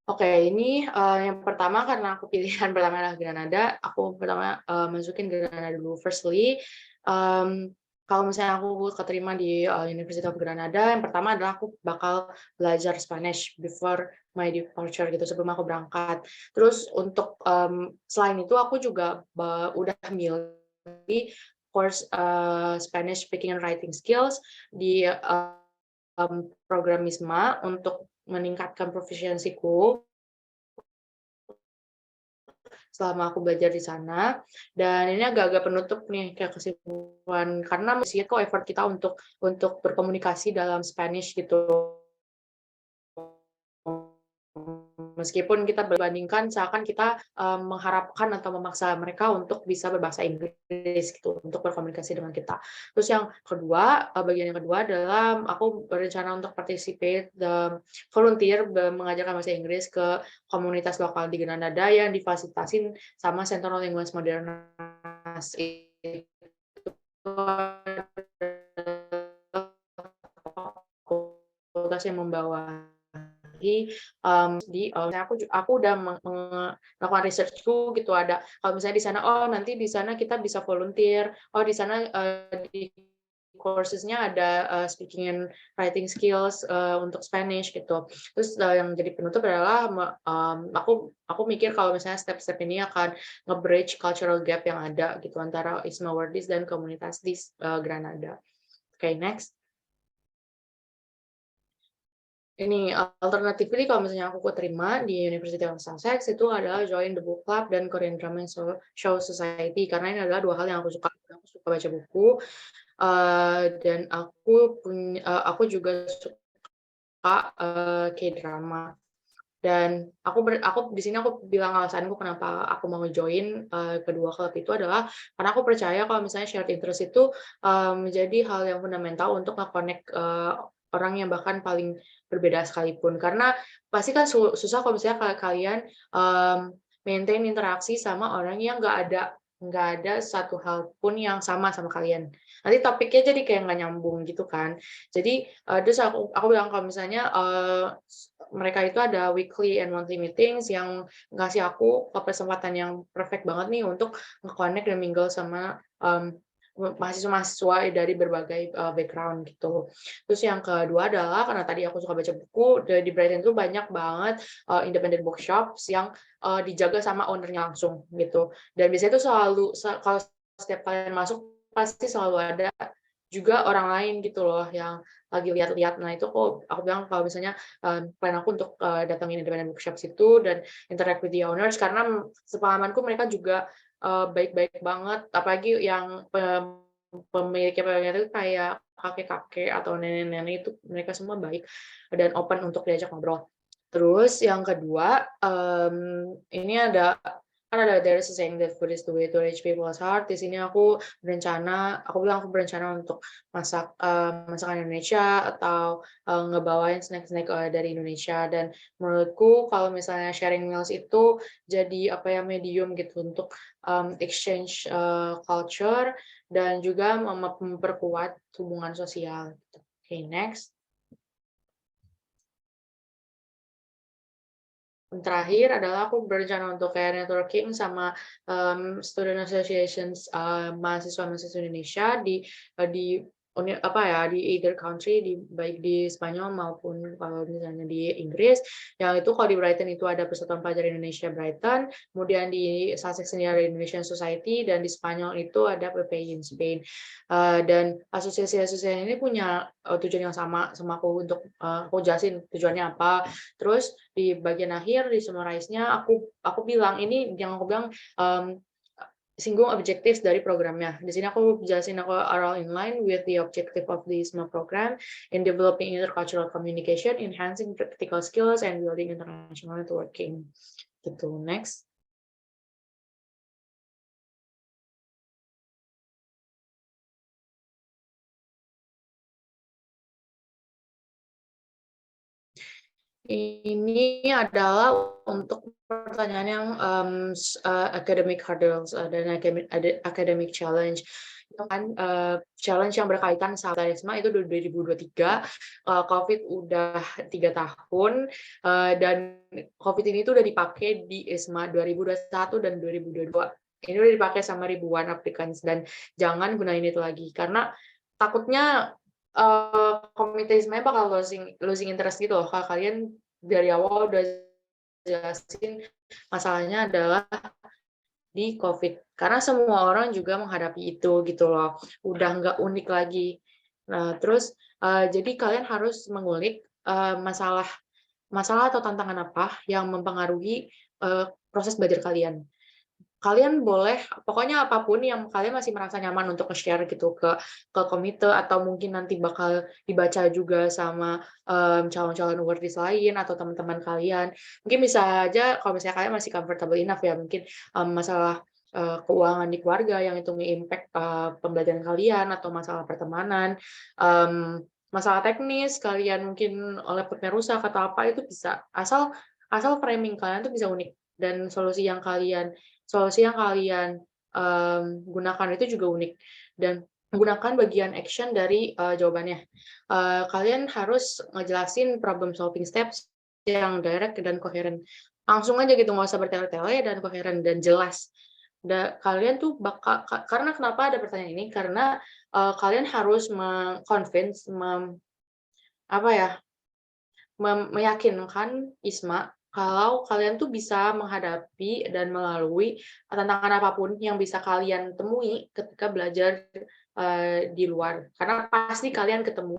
Oke, ini yang pertama karena aku pilihan pertama adalah Granada, aku pertama masukin Granada dulu. Firstly, kalau misalnya aku keterima di University of Granada, yang pertama adalah aku bakal belajar Spanish before my departure gitu, sebelum aku berangkat. Terus untuk selain itu aku juga udah milih course Spanish speaking and writing skills di program ISMA untuk meningkatkan proficiency-ku selama aku belajar di sana. Dan ini agak-agak penutup nih kayak kesimpulan karena mesti kok effort kita untuk berkomunikasi dalam Spanish gitu. Meskipun kita berbandingkan seakan kita mengharapkan atau memaksa mereka untuk bisa berbahasa Inggris gitu untuk berkomunikasi dengan kita. Terus yang kedua, bagian yang kedua adalah aku berencana untuk participate volunteer mengajarkan bahasa Inggris ke komunitas lokal di Granada yang difasilitasin sama Central Language Modernas. Itu fakultas yang membawa aku udah melakukan researchku gitu, ada kalau misalnya di sana nanti di sana kita bisa volunteer, di sana di courses-nya ada speaking and writing skills untuk Spanish gitu. Terus yang jadi penutup adalah aku mikir kalau misalnya step-step ini akan nge-bridge cultural gap yang ada gitu antara ISMA Wardis dan komunitas di Granada. Okay, next. Ini alternatifnya kalau misalnya aku terima di University of Sussex itu adalah join the book club dan Korean Drama Show Society karena ini adalah 2 hal yang aku suka. Aku suka baca buku dan aku juga suka K-drama. Dan aku di sini aku bilang alasanku kenapa aku mau join kedua klub itu adalah karena aku percaya kalau misalnya shared interest itu menjadi hal yang fundamental untuk nge-connect orang yang bahkan paling berbeda sekalipun. Karena pasti kan susah kalau misalnya kalian maintain interaksi sama orang yang nggak ada satu hal pun yang sama kalian. Nanti topiknya jadi kayak nggak nyambung gitu kan. Jadi terus aku bilang kalau misalnya mereka itu ada weekly and monthly meetings yang ngasih aku kesempatan yang perfect banget nih untuk nge-connect dan mingle sama mahasiswa-mahasiswa dari berbagai background gitu. Terus yang kedua adalah karena tadi aku suka baca buku, di Brighton itu banyak banget independent bookshops yang dijaga sama ownernya langsung gitu. Dan biasanya itu selalu kalau setiap kalian masuk pasti selalu ada juga orang lain gitu loh yang lagi lihat-lihat. Nah itu aku bilang kalau misalnya plan aku untuk datangin independent workshops itu dan interact with the owners karena sepemahamanku mereka juga baik-baik banget, apalagi yang pemiliknya itu kayak kakek-kakek atau nenek-nenek itu mereka semua baik dan open untuk diajak ngobrol. Terus yang kedua, ini kan ada there is a saying that food is the way to reach people's heart. Di sini aku berencana untuk masakan Indonesia atau ngebawain snack-snack dari Indonesia. Dan menurutku kalau misalnya sharing meals itu jadi medium gitu untuk exchange culture dan juga memperkuat hubungan sosial. Okay, next. Terakhir adalah aku berencana untuk kayak networking sama student associations mahasiswa-mahasiswa Indonesia di di either country, baik di Spanyol maupun kalau misalnya di Inggris. Yang itu kalau di Brighton itu ada Persatuan Pelajar Indonesia Brighton, kemudian di Sussex sendiri ada Indonesian Society, dan di Spanyol itu ada PPI in Spain. Dan asosiasi-asosiasi ini punya tujuan yang sama aku untuk aku jelasin tujuannya apa. Terus di bagian akhir di summarize-nya aku bilang ini yang aku bilang singgung objektif dari programnya. Di sini aku jelasin aku are all in line with the objective of the ISMA program in developing intercultural communication, enhancing practical skills, and building international networking. Gitu. Next. Ini adalah untuk pertanyaan yang academic hurdles dan academic challenge. Itu kan challenge yang berkaitan sama ISMA itu 2023, COVID udah 3 tahun, dan COVID ini tuh udah dipakai di ISMA 2021 dan 2022. Ini udah dipakai sama ribuan applicants dan jangan gunain itu lagi karena takutnya komite ISMA bakal losing interest gitu loh. Kalau kalian dari awal udah jelasin masalahnya adalah di COVID. Karena semua orang juga menghadapi itu gitu loh. Udah nggak unik lagi. Nah, terus jadi kalian harus mengulik masalah atau tantangan apa yang mempengaruhi proses belajar kalian. Kalian boleh pokoknya apapun yang kalian masih merasa nyaman untuk share gitu ke komite atau mungkin nanti bakal dibaca juga sama calon-calon awardees lain atau teman-teman kalian. Mungkin bisa aja kalau misalnya kalian masih comfortable enough ya mungkin masalah keuangan di keluarga yang itu nge-impact pembelajaran kalian atau masalah pertemanan, masalah teknis kalian mungkin laptopnya rusak atau apa itu bisa asal framing kalian tuh bisa unik dan solusi yang kalian gunakan itu juga unik dan menggunakan bagian action dari jawabannya. Kalian harus ngejelasin problem solving steps yang direct dan koheren. Langsung aja gitu, nggak usah bertele-tele dan koheren dan jelas. Kalian tuh karena kenapa ada pertanyaan ini? Karena kalian harus meng-convince, meyakinkan ISMA kalau kalian tuh bisa menghadapi dan melalui tantangan apapun yang bisa kalian temui ketika belajar di luar. Karena pasti kalian ketemu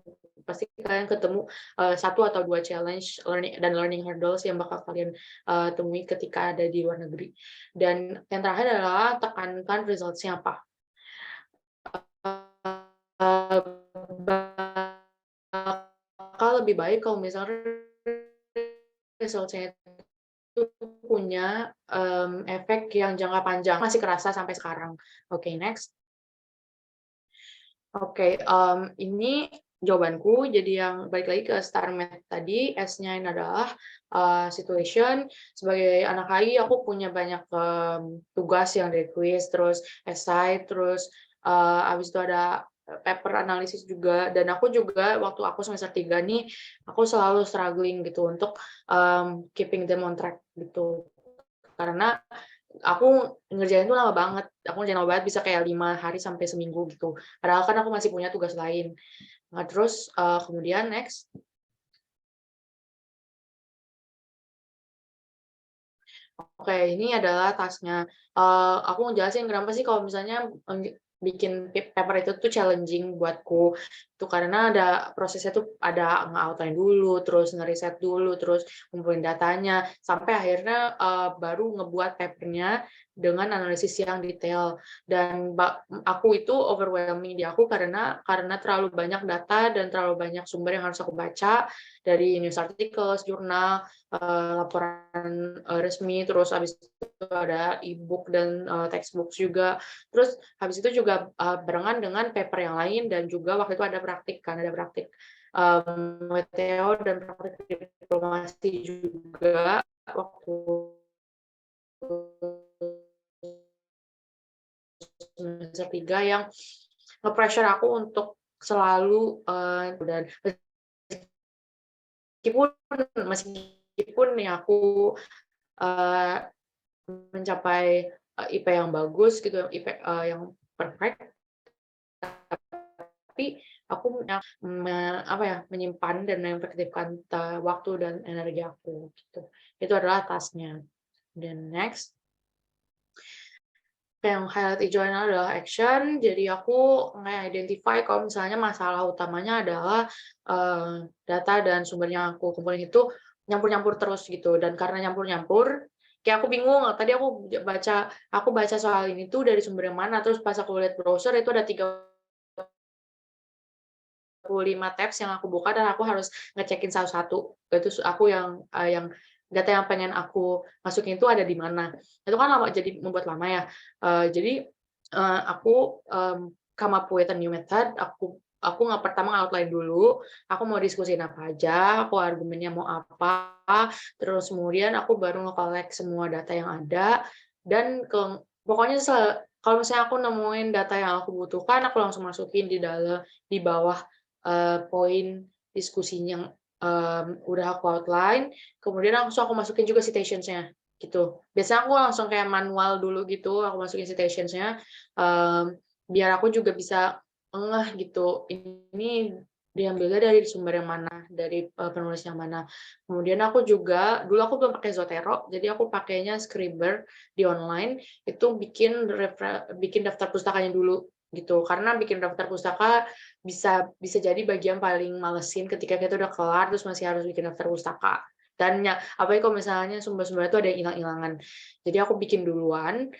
satu atau dua challenge learning hurdles yang bakal kalian temui ketika ada di luar negeri. Dan yang terakhir adalah tekankan results-nya apa. Bakal lebih baik kalau misalnya results-nya itu punya efek yang jangka panjang, masih kerasa sampai sekarang. Oke, next. Oke, ini jawabanku. Jadi yang balik lagi ke STAR Math tadi, S-nya ini adalah situation. Sebagai anak HI, aku punya banyak tugas yang dari quiz, terus essay, terus habis itu ada paper analisis juga. Dan aku juga waktu aku semester 3 nih, aku selalu struggling gitu untuk keeping them on track gitu. Karena aku ngerjain tuh lama banget. Aku ngerjain lama banget bisa kayak 5 hari sampai seminggu gitu. Padahal kan aku masih punya tugas lain. Nah, terus kemudian next. Oke, ini adalah tasnya. Aku ngejelasin kenapa sih kalau misalnya bikin paper itu tuh challenging buatku. Itu karena ada prosesnya tuh ada nge-outline dulu, terus ngeriset dulu, terus ngumpulin datanya, sampai akhirnya baru ngebuat papernya dengan analisis yang detail. Dan aku itu overwhelming di aku karena terlalu banyak data dan terlalu banyak sumber yang harus aku baca dari news articles, jurnal, laporan resmi, terus habis itu ada e-book dan textbooks juga. Terus habis itu juga barengan dengan paper yang lain dan juga waktu itu ada praktik kan, ada praktik WTO dan praktik diplomasi juga waktu semester 3 yang nge-pressure aku untuk selalu dan meskipun nih aku mencapai IP yang bagus gitu, IP yang perfect, tapi aku menyimpan dan mengefektifkan waktu dan energi aku gitu. Itu adalah tasnya. Dan next, yang highlight hijaunya adalah action. Jadi aku nge-identify kalau misalnya masalah utamanya adalah data dan sumbernya aku kumpulin itu nyampur-nyampur terus gitu. Dan karena nyampur-nyampur, kayak aku bingung. Tadi aku baca soal ini tuh dari sumber yang mana. Terus pas aku lihat browser itu ada 35 tabs yang aku buka dan aku harus ngecekin satu-satu. Itu aku yang data yang pengen aku masukin itu ada di mana. Itu kan lama, jadi membuat lama ya. Jadi aku come up with a new method. Aku nggak pertama outline dulu, aku mau diskusiin apa aja, aku argumennya mau apa, terus kemudian aku baru nge-collect semua data yang ada, dan pokoknya kalau misalnya aku nemuin data yang aku butuhkan, aku langsung masukin di bawah poin diskusinya yang udah aku outline, kemudian langsung aku masukin juga citations-nya gitu. Biasanya aku langsung kayak manual dulu gitu, aku masukin citations-nya biar aku juga bisa gitu, ini diambilnya dari sumber yang mana, dari penulis yang mana. Kemudian aku juga, dulu aku belum pakai Zotero, jadi aku pakainya Scriber di online, itu bikin daftar pustakanya dulu gitu. Karena bikin daftar pustaka bisa jadi bagian paling malesin ketika kita udah kelar terus masih harus bikin daftar pustaka. Dan apalagi kalau misalnya sumber-sumber itu ada yang hilang-hilangan. Jadi aku bikin duluan,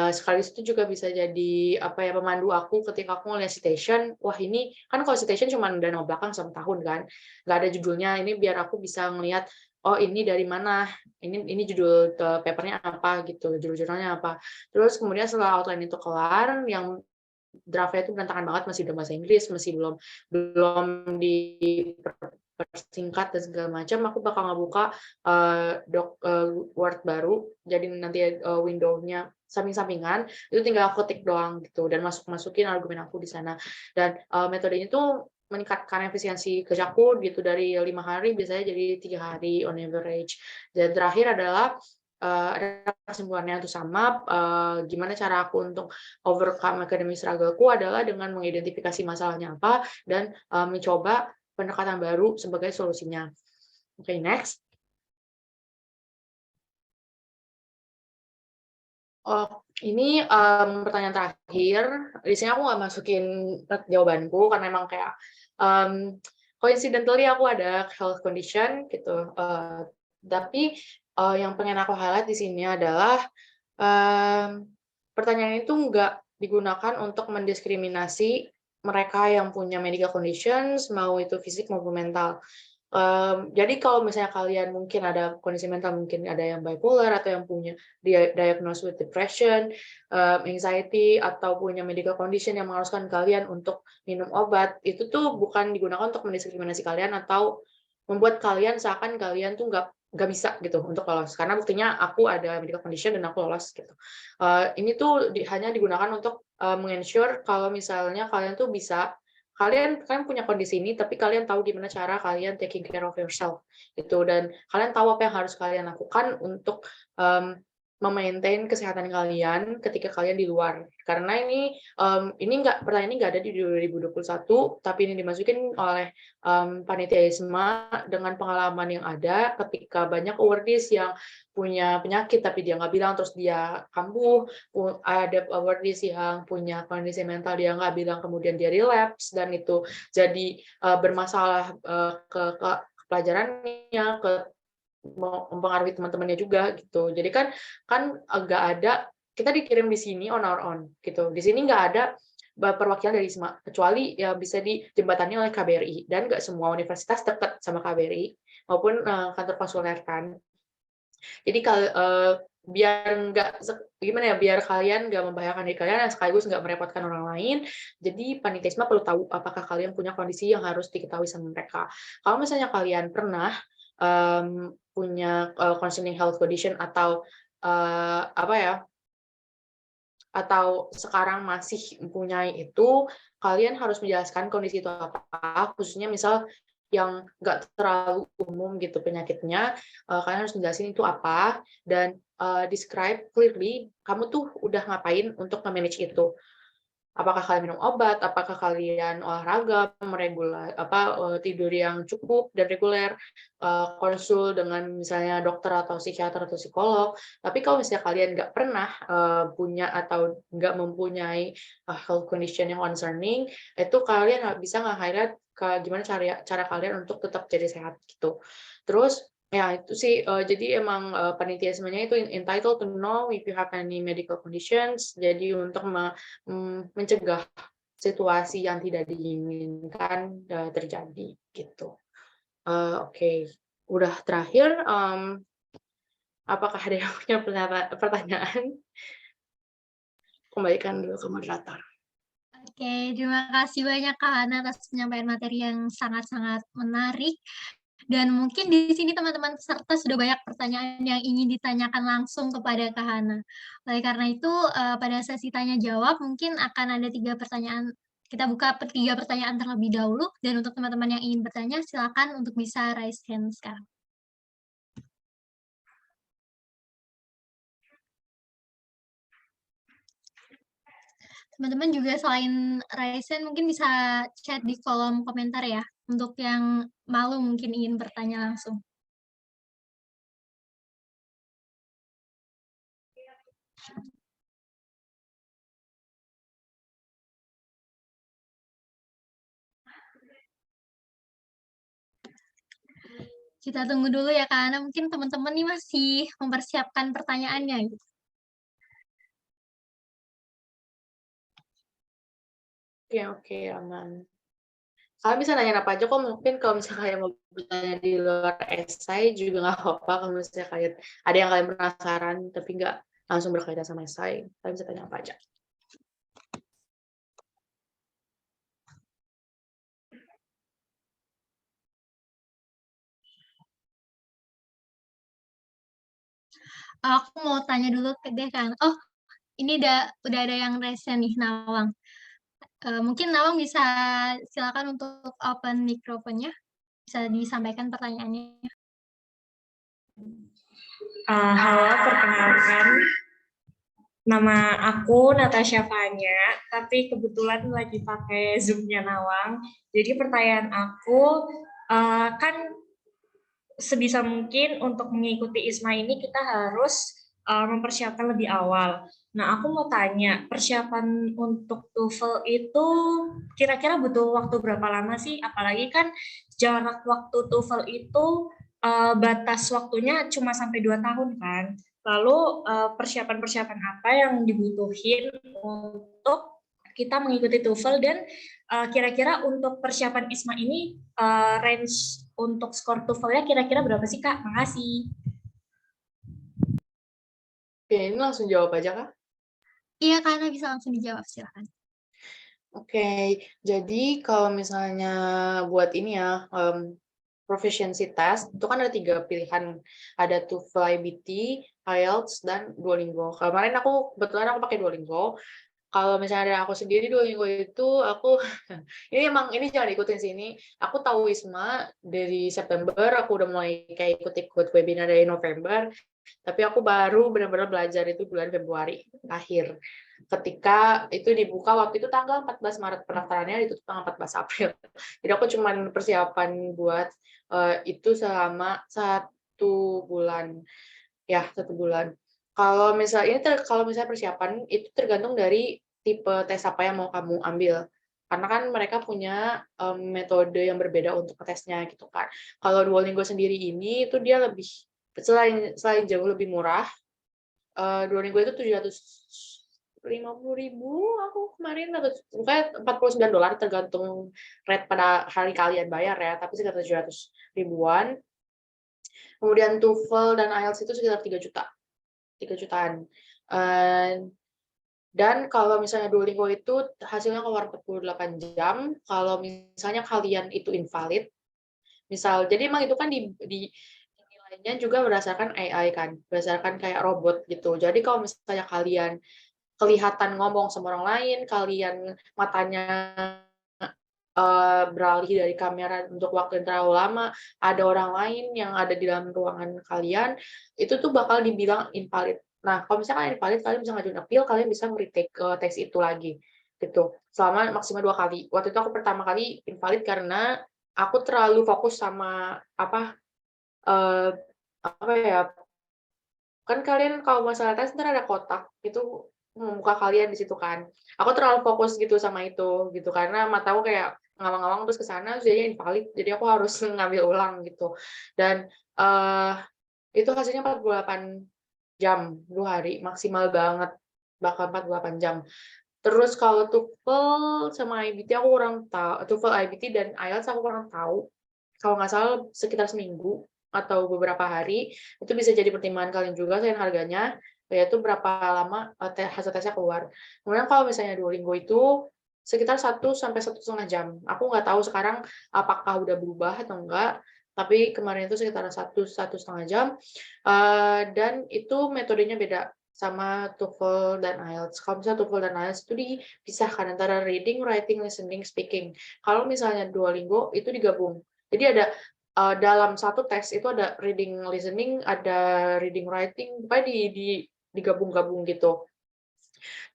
sekaligus itu juga bisa jadi pemandu aku ketika aku ngeliat citation. Wah, ini kan kalau citation cuma udah nama belakang sama tahun kan, nggak ada judulnya. Ini biar aku bisa ngelihat, oh ini dari mana, ini judul papernya apa gitu, judul-judulnya apa. Terus kemudian setelah outline itu kelar, yang draftnya itu berantakan banget, masih dalam bahasa Inggris, masih belum dipersingkat dan segala macam, aku bakal ngebuka Word baru, jadi nanti window-nya samping-sampingan, itu tinggal aku ketik doang gitu, dan masukin argumen aku di sana. Dan metodenya itu meningkatkan efisiensi kerjaku gitu, dari 5 hari biasanya jadi 3 hari on average. Dan terakhir adalah ada kesimpulannya itu sama, gimana cara aku untuk overcome academic struggle-ku adalah dengan mengidentifikasi masalahnya apa dan mencoba pendekatan baru sebagai solusinya. Oke, next. Oh, ini pertanyaan terakhir. Di sini aku nggak masukin jawabanku karena memang kayak coincidentally aku ada health condition gitu. Tapi yang pengen aku highlight di sini adalah pertanyaan itu nggak digunakan untuk mendiskriminasi mereka yang punya medical conditions, mau itu fisik maupun mental. Jadi kalau misalnya kalian mungkin ada kondisi mental, mungkin ada yang bipolar atau yang punya diagnosed with depression, anxiety, atau punya medical condition yang mengharuskan kalian untuk minum obat, itu tuh bukan digunakan untuk mendiskriminasi kalian atau membuat kalian seakan kalian tuh nggak bisa gitu untuk lolos. Karena buktinya aku ada medical condition dan aku lolos gitu. Ini tuh hanya digunakan untuk meng-ensure kalau misalnya kalian tuh bisa, kalian punya kondisi ini, tapi kalian tahu gimana cara kalian taking care of yourself gitu, dan kalian tahu apa yang harus kalian lakukan untuk memaintain kesehatan kalian ketika kalian di luar. Karena ini pertanyaan ini nggak ada di 2021, tapi ini dimasukin oleh panitia ISMA dengan pengalaman yang ada ketika banyak awardees yang punya penyakit tapi dia nggak bilang terus dia kambuh, ada awardees yang punya kondisi mental dia nggak bilang kemudian dia relapse dan itu jadi bermasalah ke pelajarannya, ke mempengaruhi teman-temannya juga gitu. Jadi kan nggak ada, kita dikirim di sini on our own gitu. Di sini nggak ada perwakilan dari ISMA kecuali ya bisa dijembatani oleh KBRI, dan nggak semua universitas dekat sama KBRI maupun kantor konsuler kan. Jadi kalau biar nggak gimana ya, biar kalian nggak membahayakan diri kalian dan sekaligus nggak merepotkan orang lain, jadi panitia ISMA perlu tahu apakah kalian punya kondisi yang harus diketahui sama mereka. Kalau misalnya kalian pernah punya concerning health condition atau atau sekarang masih mempunyai itu, kalian harus menjelaskan kondisi itu apa, khususnya misal yang nggak terlalu umum gitu penyakitnya, kalian harus menjelaskan itu apa, dan describe clearly kamu tuh udah ngapain untuk manage itu. Apakah kalian minum obat, apakah kalian olahraga, tidur yang cukup dan reguler, konsul dengan misalnya dokter atau psikiater atau psikolog. Tapi kalau misalnya kalian nggak pernah punya atau nggak mempunyai health condition yang concerning, itu kalian bisa nge-highlight gimana cara kalian untuk tetap jadi sehat gitu. Terus ya itu sih, jadi emang panitia semuanya itu entitled to know if you have any medical conditions, jadi untuk mencegah situasi yang tidak diinginkan terjadi gitu. Oke. Udah terakhir, apakah ada yang punya pertanyaan? Kembalikan dulu ke moderator. Oke, terima kasih banyak Kak Hana atas penyampaian materi yang sangat-sangat menarik. Dan mungkin di sini teman-teman peserta sudah banyak pertanyaan yang ingin ditanyakan langsung kepada Kak Hana. Oleh karena itu, pada sesi tanya jawab mungkin akan ada 3 pertanyaan. Kita buka 3 pertanyaan terlebih dahulu, dan untuk teman-teman yang ingin bertanya, silakan untuk bisa raise hand sekarang. Teman-teman juga selain raise hand mungkin bisa chat di kolom komentar ya, untuk yang malu mungkin ingin bertanya langsung. Kita tunggu dulu ya Kak Ana, mungkin teman-teman nih masih mempersiapkan pertanyaannya gitu. Oke, aman. Kalian bisa nanya apa aja kok, mungkin kalau misalnya kalian mau bertanya di luar esai juga nggak apa-apa, kalau misalnya kalian ada yang kalian penasaran tapi nggak langsung berkaitan sama esai, kalian bisa tanya apa aja. Aku mau tanya dulu ke deh kan. Oh, ini udah ada yang raise nih, Nawang. Mungkin Nawang bisa silakan untuk open mikrofonnya, bisa disampaikan pertanyaannya. Halo, perkenalkan. Nama aku Natasha Fanya, tapi kebetulan lagi pakai Zoom-nya Nawang. Jadi pertanyaan aku, kan sebisa mungkin untuk mengikuti ISMA ini kita harus mempersiapkan lebih awal. Nah, aku mau tanya, persiapan untuk TOEFL itu kira-kira butuh waktu berapa lama sih? Apalagi kan jarak waktu TOEFL itu batas waktunya cuma sampai 2 tahun kan? Lalu persiapan-persiapan apa yang dibutuhin untuk kita mengikuti TOEFL, dan kira-kira untuk persiapan ISMA ini range untuk skor TOEFL-nya kira-kira berapa sih Kak? Makasih. Oke, ini langsung jawab aja Kak. Iya, Kak Ana bisa langsung dijawab, silakan. Oke, jadi kalau misalnya buat ini ya, proficiency test, itu kan ada 3 pilihan. Ada TOEFL IBT, IELTS, dan Duolingo. Kemarin kebetulan aku pakai Duolingo. Kalau misalnya dari aku sendiri, Duolingo itu ini jangan diikutin sini. Aku tahu ISMA dari September, aku udah mulai kayak ikut-ikut webinar dari November. Tapi aku baru benar-benar belajar itu bulan Februari akhir. Ketika itu dibuka waktu itu tanggal 14 Maret, pendaftarannya ditutup tanggal 14 April. Jadi aku cuman persiapan buat itu selama 1 bulan. Ya, 1 bulan. Kalau misalnya kalau misalnya persiapan itu tergantung dari tipe tes apa yang mau kamu ambil. Karena kan mereka punya metode yang berbeda untuk tesnya gitu kan. Kalau Duolingo sendiri ini itu dia lebih selain jauh lebih murah, Duolingo itu 750.000 aku kemarin, atau pokoknya $49 tergantung rate pada hari kalian bayar ya, tapi sekitar 700 ribuan. Kemudian TOEFL dan IELTS itu sekitar 3 juta, 3 jutaan. Dan kalau misalnya Duolingo itu hasilnya keluar 48 jam, kalau misalnya kalian itu invalid, jadi emang itu kan di nilainya juga berdasarkan AI kan, berdasarkan kayak robot gitu. Jadi kalau misalnya kalian kelihatan ngomong sama orang lain, kalian matanya beralih dari kamera untuk waktu yang terlalu lama, ada orang lain yang ada di dalam ruangan kalian, itu tuh bakal dibilang invalid. Nah, kalau misalnya kalian invalid, kalian bisa ngajuin appeal, kalian bisa retake tes itu lagi, gitu. Selama maksimal 2 kali. Waktu itu aku pertama kali invalid karena aku terlalu fokus sama eh, apa ya, kan kalian kalau masalah tes ntar ada kotak, itu muka kalian di situ kan. Aku terlalu fokus gitu sama itu, gitu. Karena mataku kayak ngawang-ngawang terus ke sana, terus jadinya invalid, jadi aku harus ngambil ulang gitu. Dan itu hasilnya 48 jam, 2 hari, maksimal banget, bakal 48 jam. Terus kalau TOEFL sama IBT aku kurang tahu, TOEFL, IBT dan IELTS aku kurang tahu. Kalau nggak salah sekitar seminggu atau beberapa hari, itu bisa jadi pertimbangan kalian juga selain harganya, yaitu berapa lama hasil tesnya keluar. Kemudian kalau misalnya Duolingo itu sekitar 1 sampai 1,5 jam. Aku nggak tahu sekarang apakah udah berubah atau enggak, tapi kemarin itu sekitar 1 1,5 jam. Dan itu metodenya beda sama TOEFL dan IELTS. Kalau misalnya TOEFL dan IELTS itu dipisahkan antara reading, writing, listening, speaking. Kalau misalnya Duolingo itu digabung. Jadi ada dalam satu tes itu ada reading, listening, ada reading, writing, pokoknya digabung-gabung gitu.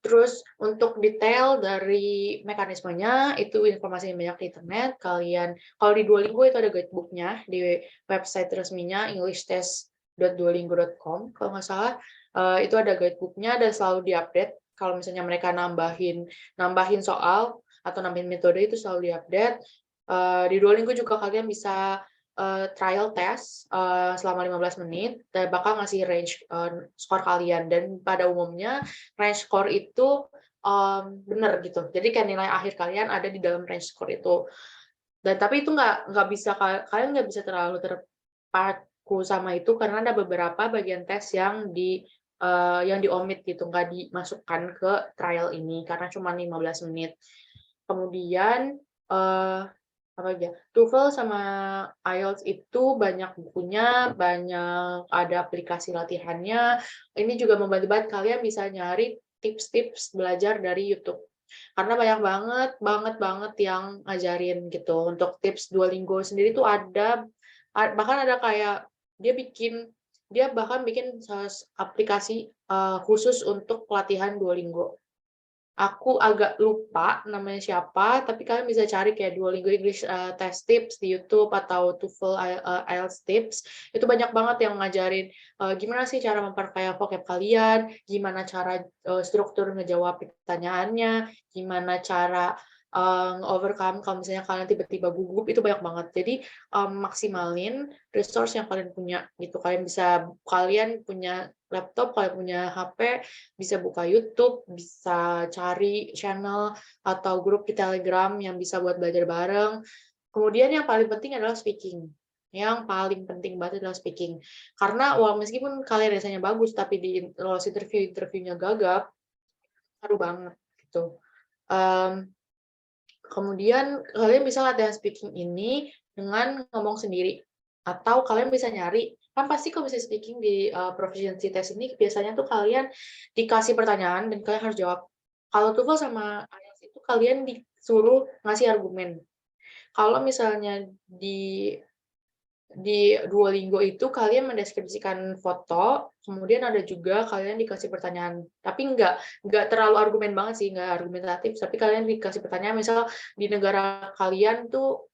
Terus untuk detail dari mekanismenya itu informasi yang banyak di internet. Kalau di Duolingo itu ada guidebook-nya di website resminya englishtest.duolingo.com kalau nggak salah. Itu ada guidebook-nya dan selalu diupdate. Kalau misalnya mereka nambahin soal atau nambahin metode itu selalu diupdate. Di Duolingo juga kalian bisa trial test selama 15 menit dan bakal ngasih range skor kalian, dan pada umumnya range skor itu benar gitu. Jadi kayak nilai akhir kalian ada di dalam range skor itu. Dan tapi itu nggak bisa, kalian nggak bisa terlalu terpaku sama itu karena ada beberapa bagian tes yang di-omit gitu, nggak dimasukkan ke trial ini karena cuma 15 menit. Kemudian apa aja? TOEFL sama IELTS itu banyak bukunya, banyak ada aplikasi latihannya. Ini juga membantu banget kalian bisa nyari tips-tips belajar dari YouTube. Karena banyak banget yang ngajarin gitu. Untuk tips Duolingo sendiri tuh ada, bahkan ada kayak dia bahkan bikin aplikasi khusus untuk pelatihan Duolingo. Aku agak lupa namanya siapa, tapi kalian bisa cari kayak Duolingo English Test Tips di YouTube atau TOEFL IELTS Tips. Itu banyak banget yang ngajarin gimana sih cara memperkaya vocab kalian, gimana cara struktur ngejawab pertanyaannya, gimana cara overcome kalau misalnya kalian tiba-tiba gugup, itu banyak banget. Jadi maksimalin resource yang kalian punya gitu. Kalian punya laptop, kalian punya HP, bisa buka YouTube, bisa cari channel atau grup di Telegram yang bisa buat belajar bareng. Kemudian yang paling penting adalah speaking. Yang paling penting banget adalah speaking. Karena meskipun kalian rasanya bagus, tapi di lolos interviewnya gagap, haru banget gitu. Kemudian kalian bisa latihan speaking ini dengan ngomong sendiri. Atau kalian bisa nyari, kan pasti kalau misalnya speaking di proficiency test ini biasanya tuh kalian dikasih pertanyaan dan kalian harus jawab. Kalau TOEFL sama IELTS itu kalian disuruh ngasih argumen. Kalau misalnya di di Duolingo itu kalian mendeskripsikan foto, kemudian ada juga kalian dikasih pertanyaan, tapi nggak terlalu argumen banget sih, nggak argumentatif, tapi kalian dikasih pertanyaan, misal di negara kalian tuh,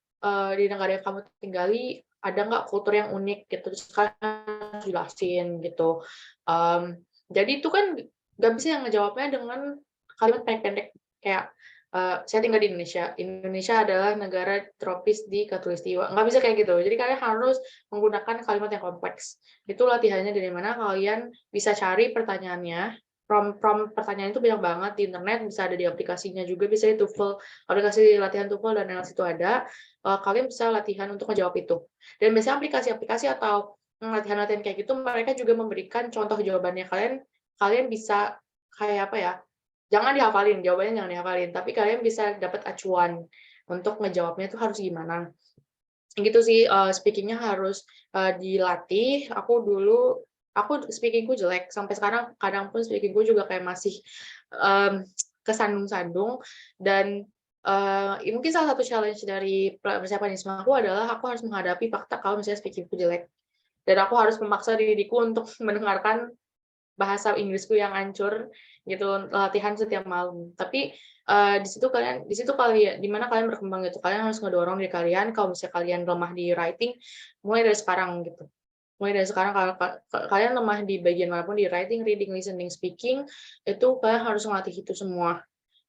di negara yang kamu tinggali, ada nggak kultur yang unik gitu, terus kalian jelasin gitu. Jadi itu kan nggak bisa yang ngejawabnya dengan kalimat pendek-pendek kayak saya tinggal di Indonesia. Indonesia adalah negara tropis di Khatulistiwa. Nggak bisa kayak gitu. Jadi kalian harus menggunakan kalimat yang kompleks. Itu latihannya dari mana kalian bisa cari pertanyaannya. Prompt pertanyaan itu banyak banget di internet, bisa ada di aplikasinya juga, bisa di TOEFL, aplikasi latihan TOEFL dan IELTS itu ada. Kalian bisa latihan untuk menjawab itu. Dan biasanya aplikasi-aplikasi atau latihan-latihan kayak gitu, mereka juga memberikan contoh jawabannya. Kalian bisa kayak apa ya? Jangan dihafalin, jawabannya jangan dihafalin, tapi kalian bisa dapat acuan untuk ngejawabnya itu harus gimana. Gitu sih, speaking-nya harus dilatih. Aku speaking-ku jelek, sampai sekarang kadang pun speaking-ku juga kayak masih kesandung-sandung, dan mungkin salah satu challenge dari persiapan ISMA aku adalah aku harus menghadapi fakta kalau misalnya speaking-ku jelek. Dan aku harus memaksa diriku untuk mendengarkan bahasa Inggrisku yang hancur gitu, latihan setiap malam. Tapi di situ di mana kalian berkembang gitu. Kalian harus ngedorong diri kalian kalau misalnya kalian lemah di writing, mulai dari sekarang gitu. Mulai dari sekarang kalau kalian lemah di bagian manapun, di writing, reading, listening, speaking, itu kalian harus melatih itu semua.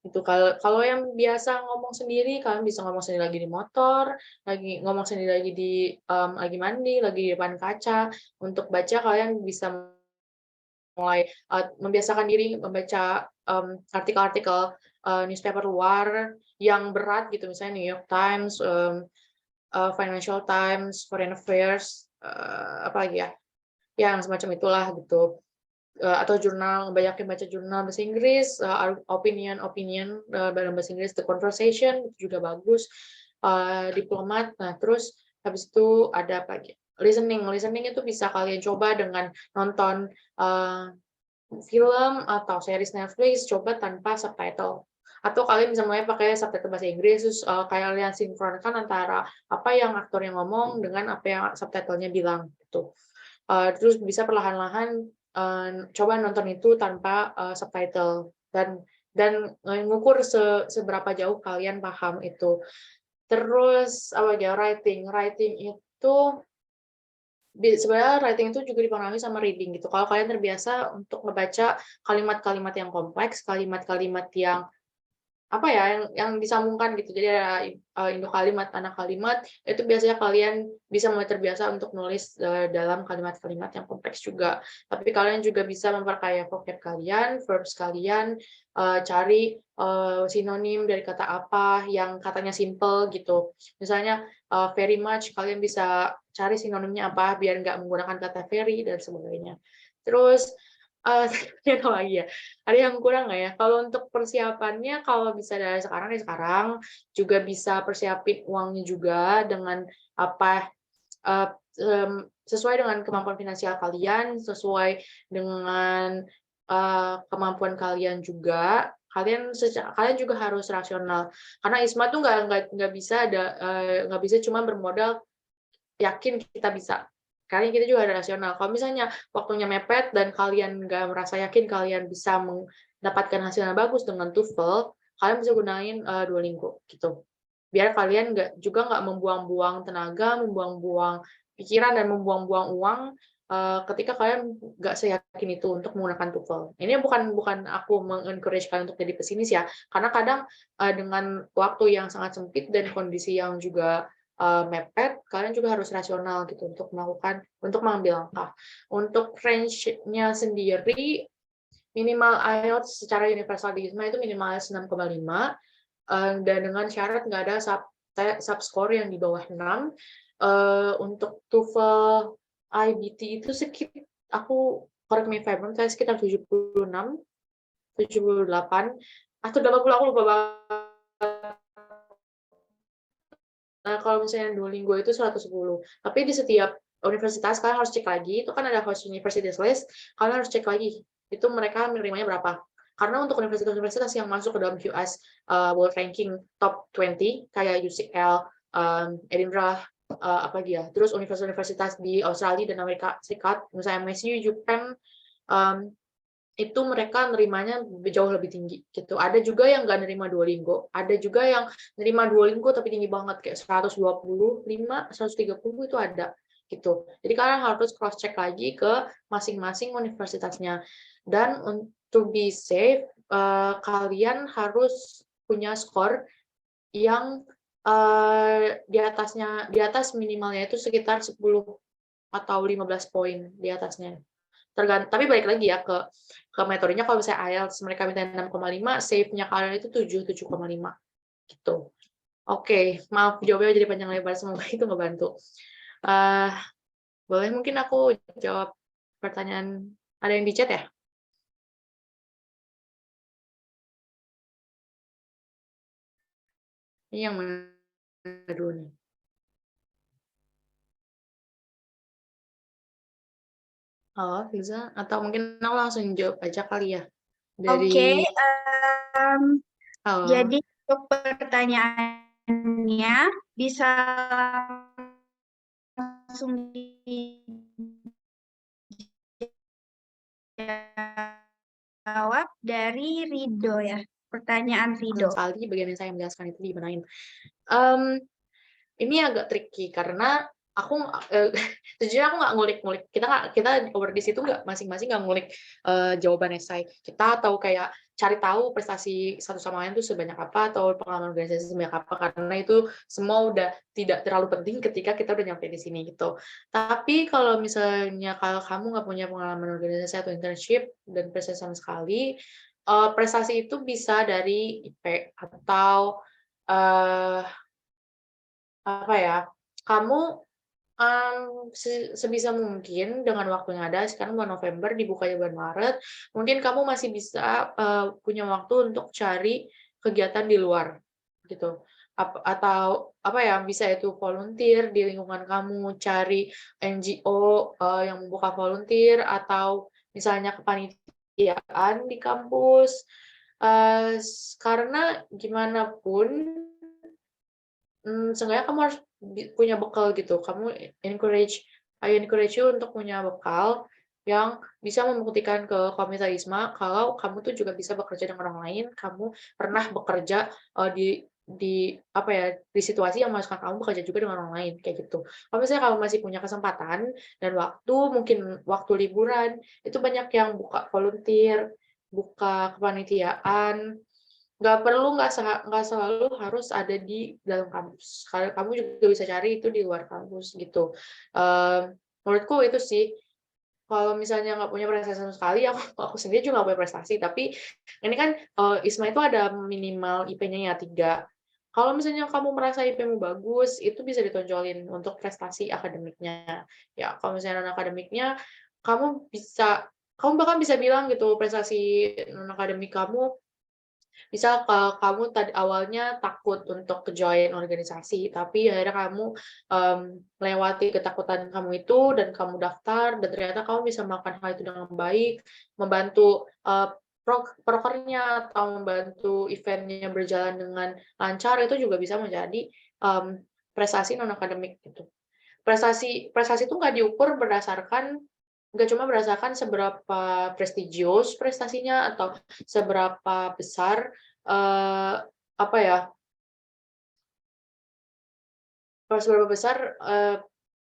Itu kalau yang biasa ngomong sendiri, kalian bisa ngomong sendiri lagi di motor, lagi ngomong sendiri lagi lagi mandi, lagi di depan kaca. Untuk baca kalian bisa mulai membiasakan diri membaca artikel-artikel newspaper luar yang berat gitu, misalnya New York Times, Financial Times, Foreign Affairs, apalagi ya, yang semacam itulah gitu. Atau jurnal, banyakin baca jurnal bahasa Inggris, opinion dalam bahasa Inggris, The Conversation itu juga bagus, Diplomat. Nah, terus habis itu ada apa lagi? Listening itu bisa kalian coba dengan nonton film atau series Netflix, coba tanpa subtitle. Atau kalian bisa mulai pakai subtitle bahasa Inggris, terus kalian sinkronkan antara apa yang aktor yang ngomong dengan apa yang subtitlenya bilang gitu. Terus bisa perlahan-lahan coba nonton itu tanpa subtitle, dan ngukur seberapa jauh kalian paham itu. Terus apa ya, writing itu sebenarnya writing itu juga dipengaruhi sama reading gitu. Kalau kalian terbiasa untuk membaca kalimat-kalimat yang kompleks, kalimat-kalimat yang apa ya, yang disambungkan gitu. Jadi ada induk kalimat, anak kalimat, itu biasanya kalian bisa mulai terbiasa untuk nulis dalam kalimat-kalimat yang kompleks juga. Tapi kalian juga bisa memperkaya vocab kalian, verbs kalian, cari sinonim dari kata apa yang katanya simple gitu. Misalnya very much, kalian bisa cari sinonimnya apa biar nggak menggunakan kata very dan sebagainya. Terus apa lagi ya? Ada yang kurang nggak ya? Kalau untuk persiapannya, kalau bisa dari sekarang, juga bisa persiapin uangnya juga dengan apa, sesuai dengan kemampuan finansial kalian, sesuai dengan kemampuan kalian juga. Kalian juga harus rasional. Karena ISMA tuh nggak bisa cuma bermodal yakin kita bisa. Karena kita juga ada rasional. Kalau misalnya waktunya mepet dan kalian nggak merasa yakin kalian bisa mendapatkan hasil yang bagus dengan TOEFL, kalian bisa gunain Duolingo gitu. Biar kalian nggak membuang-buang tenaga, membuang-buang pikiran dan membuang-buang uang ketika kalian nggak seyakin itu untuk menggunakan TOEFL. Ini bukan aku mengencourage kalian untuk jadi pesimis ya, karena kadang dengan waktu yang sangat sempit dan kondisi yang juga mepet, kalian juga harus rasional gitu untuk mengambil langkah. Untuk range-nya sendiri, minimal IELTS secara universal di ISMA itu minimal 6,5, dan dengan syarat nggak ada sub-score yang di bawah 6. Untuk TOEFL IBT itu aku correct me if I'm wrong, saya sekitar 76, 78, atau 80, aku lupa banget. Nah, kalau misalnya Duolingo itu 110. Tapi di setiap universitas kalian harus cek lagi, itu kan ada host universities list, kalian harus cek lagi, itu mereka menerimanya berapa. Karena untuk universitas-universitas yang masuk ke dalam QS World Ranking Top 20, kayak UCL, Edinburgh, apa dia, terus universitas-universitas di Australia dan Amerika Serikat, misalnya MSU, Japan, itu mereka nerimanya jauh lebih tinggi gitu. Ada juga yang nggak nerima Duolingo, ada juga yang nerima Duolingo tapi tinggi banget kayak 125, 130 itu ada gitu. Jadi kalian harus cross check lagi ke masing-masing universitasnya. Dan untuk be safe, kalian harus punya skor yang di atas minimalnya itu sekitar 10 atau 15 poin di atasnya. Tapi balik lagi ya ke metodenya, kalau misalnya IELTS mereka minta 6,5, safe-nya kalian itu 7,5 gitu. Oke, maaf jawabnya jadi panjang lebar, semoga itu ngebantu. Boleh mungkin aku jawab pertanyaan, ada yang di chat ya? Ini yang mana dulu nih? Halo, Fiza? Atau mungkin aku langsung jawab aja kali ya? Oke, Halo. jadi untuk pertanyaannya bisa langsung dijawab dari Rido ya. Pertanyaan Rido. Sekali bagian yang saya menjelaskan itu dibenahin. Ini agak tricky karena aku sejujurnya aku nggak ngulik-ngulik, kita over di situ nggak, masing-masing nggak ngulik jawaban esai. Kita tahu kayak cari tahu prestasi satu sama lain itu sebanyak apa atau pengalaman organisasi sebanyak apa, karena itu semua udah tidak terlalu penting ketika kita udah nyampe di sini gitu. Tapi kalau misalnya kalau kamu nggak punya pengalaman organisasi atau internship dan prestasi sama sekali, prestasi itu bisa dari IP atau apa ya, kamu sebisa mungkin dengan waktu yang ada, sekarang bulan November, dibukanya bulan Maret, mungkin kamu masih bisa punya waktu untuk cari kegiatan di luar gitu. Atau apa ya, bisa itu volunteer di lingkungan kamu, cari NGO yang membuka volunteer, atau misalnya kepanitiaan di kampus. Karena gimana pun seenggaknya kamu harus punya bekal gitu. I encourage you untuk punya bekal yang bisa membuktikan ke Komite ISMA kalau kamu tuh juga bisa bekerja dengan orang lain, kamu pernah bekerja di apa ya, di situasi yang mengharuskan kamu bekerja juga dengan orang lain kayak gitu. Kalau misalnya kamu masih punya kesempatan dan waktu, mungkin waktu liburan, itu banyak yang buka volunteer, buka kepanitiaan. Nggak selalu harus ada di dalam kampus. Kamu juga bisa cari itu di luar kampus gitu. Menurutku itu sih, kalau misalnya nggak punya prestasi sama sekali, aku sendiri juga nggak punya prestasi, tapi ini kan ISMA itu ada minimal IP-nya ya 3. Kalau misalnya kamu merasa IP-mu bagus, itu bisa ditonjolin untuk prestasi akademiknya. Ya, kalau misalnya non-akademiknya, kamu bahkan bisa bilang gitu, prestasi non-akademik kamu, misal kamu tadi awalnya takut untuk join organisasi, tapi akhirnya kamu melewati ketakutan kamu itu dan kamu daftar, dan ternyata kamu bisa melakukan hal itu dengan baik, membantu prokernya atau membantu eventnya berjalan dengan lancar, itu juga bisa menjadi prestasi non akademik gitu. Prestasi itu nggak cuma berdasarkan seberapa prestigious prestasinya atau seberapa besar apa ya, seberapa besar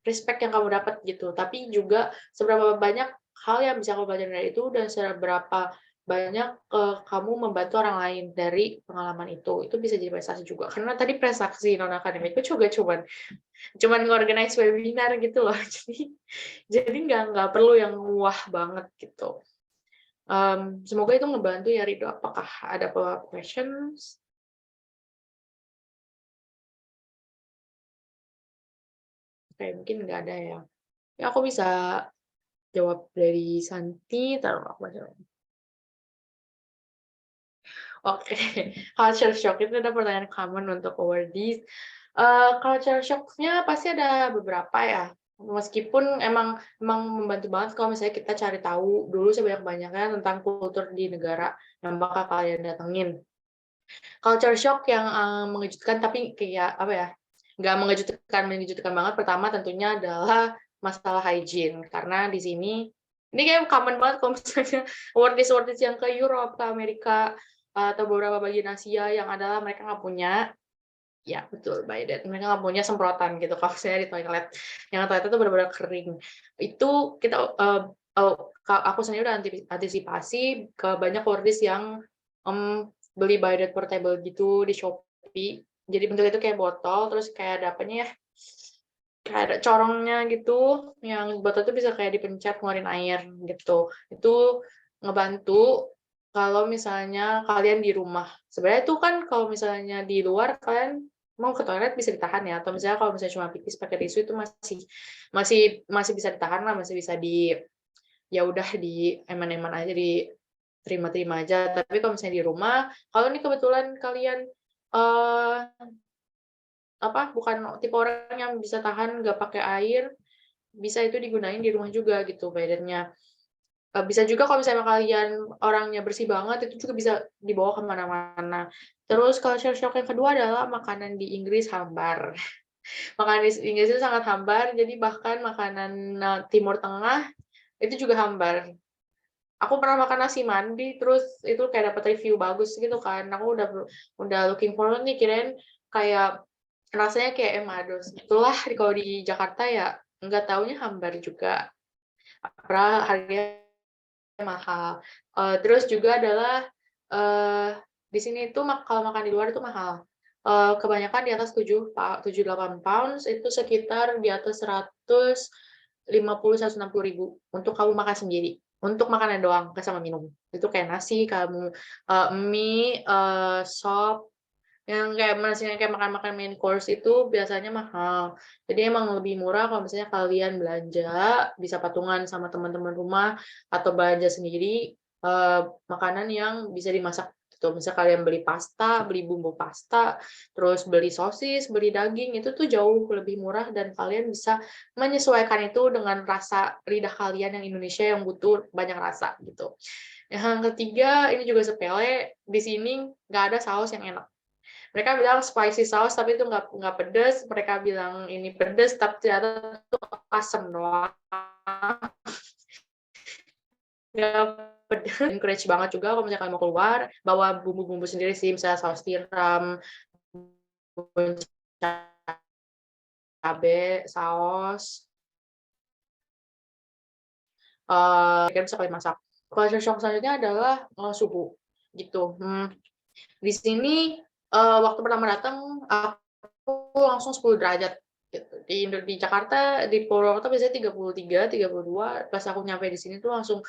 respect yang kamu dapat gitu, tapi juga seberapa banyak hal yang bisa kamu belajar dari itu dan seberapa banyak kamu membantu orang lain dari pengalaman itu bisa jadi prestasi juga. Karena tadi prestasi non akademik itu juga cuman nge-organize webinar gitu loh, jadi nggak perlu yang wah banget gitu. Semoga itu ngebantu ya, Rido. Apakah ada follow-up questions? Oke, mungkin nggak ada ya. Ya, aku bisa jawab dari Santi, taruh aku baca. Oke, culture shock itu ada pertanyaan common untuk awardees. Culture shock-nya pasti ada beberapa ya. Meskipun emang membantu banget kalau misalnya kita cari tahu dulu sebanyak-banyaknya tentang kultur di negara yang bakal kalian datengin. Culture shock yang mengejutkan tapi kayak apa ya, nggak mengejutkan banget. Pertama tentunya adalah masalah hygiene, karena di sini ini kayak common banget kalau misalnya wordis yang ke Europe, ke Amerika, atau beberapa bagian Asia yang adalah mereka nggak punya, ya betul, by that, mereka nggak punya semprotan gitu kalau saya di toilet, yang toilet itu benar-benar kering. Itu kita aku sendiri udah antisipasi ke banyak wordis yang beli by that portable gitu di Shopee. Jadi bentuknya itu kayak botol, terus kayak ada apanya ya, kayak ada corongnya gitu, yang botol itu bisa kayak dipencet ngeluarin air gitu. Itu ngebantu kalau misalnya kalian di rumah. Sebenarnya itu kan kalau misalnya di luar kalian mau ke toilet bisa ditahan ya, atau misalnya kalau misalnya cuma pipis pakai tisu itu masih bisa ditahan lah, masih bisa ya udah di eman-eman aja, terima-terima aja. Tapi kalau misalnya di rumah, kalau ini kebetulan kalian bukan tipe orang yang bisa tahan nggak pakai air, bisa itu digunain di rumah juga gitu badannya. Bisa juga kalau misalnya kalian orangnya bersih banget, itu juga bisa dibawa kemana-mana. Terus culture shock yang kedua adalah makanan di Inggris hambar. Makanan di Inggris itu sangat hambar, jadi bahkan makanan Timur Tengah itu juga hambar. Aku pernah makan nasi mandi, terus itu kayak dapat review bagus gitu kan. Aku udah looking forward nih, kirain kayak rasanya kayak emados. Itulah kalau di Jakarta ya nggak taunya hambar juga. Padahal harganya mahal. Terus juga adalah di sini itu kalau makan di luar itu mahal. Kebanyakan di atas 7-8 pounds, itu sekitar di atas 150-160 ribu untuk kamu makan sendiri. Untuk makanan doang, nggak sama minum. Itu kayak nasi, kamu mie, sop, yang kayak makan-makan main course itu biasanya mahal. Jadi emang lebih murah kalau misalnya kalian belanja, bisa patungan sama teman-teman rumah, atau belanja sendiri makanan yang bisa dimasak gitu. Misal kalian beli pasta, beli bumbu pasta, terus beli sosis, beli daging, itu tuh jauh lebih murah dan kalian bisa menyesuaikan itu dengan rasa lidah kalian yang Indonesia yang butuh banyak rasa gitu. Yang ketiga, ini juga sepele, di sini nggak ada saus yang enak. Mereka bilang spicy sauce tapi itu nggak pedes. Mereka bilang ini pedes tapi ternyata itu asam doang. Nggak pedes. Encourage banget juga kalau misalnya kalian mau keluar, bawa bumbu-bumbu sendiri sih, misalnya saus tiram, bumbu cabai, saus. Kalian bisa kalian masak. Culture shock selanjutnya adalah suhu gitu. Di sini waktu pertama datang aku langsung 10 derajat gitu. Di Jakarta, di Purwokerto biasanya 33, 32. Pas aku nyampe di sini tuh langsung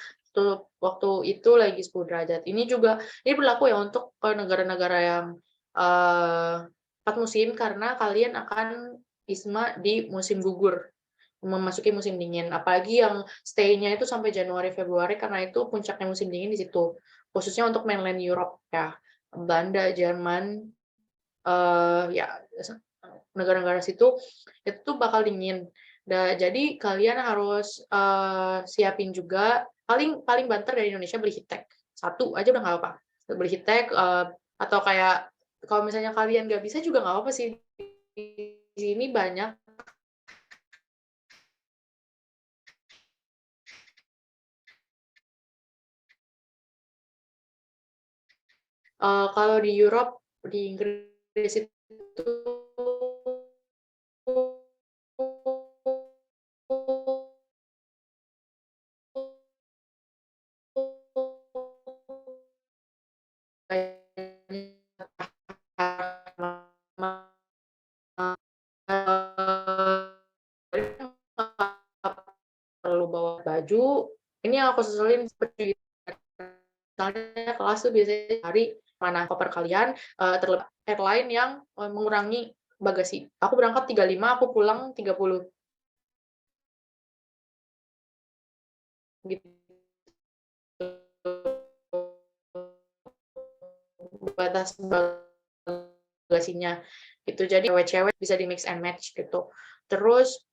waktu itu lagi 10 derajat. Ini berlaku ya untuk ke negara-negara yang 4 musim, karena kalian akan ISMA di musim gugur, memasuki musim dingin. Apalagi yang stay-nya itu sampai Januari Februari, karena itu puncaknya musim dingin di situ. Khususnya untuk mainland Europe ya. Belanda, Jerman, ya negara-negara situ itu tuh bakal dingin. Jadi kalian harus siapin juga, paling banter dari Indonesia beli heat tech. 1 aja udah nggak apa-apa. Beli heat tech, atau kayak kalau misalnya kalian nggak bisa juga nggak apa-apa sih. Di sini banyak kalau di Europe, di Inggris itu perlu bawa baju. Ini yang aku seselin seperti misalnya kelas tuh biasanya cari mana koper kalian, terlebih airline yang mengurangi bagasi. Aku berangkat 35, aku pulang 30. Gitu. Batas bagasinya. Gitu. Jadi cewek-cewek bisa di mix and match gitu. Terus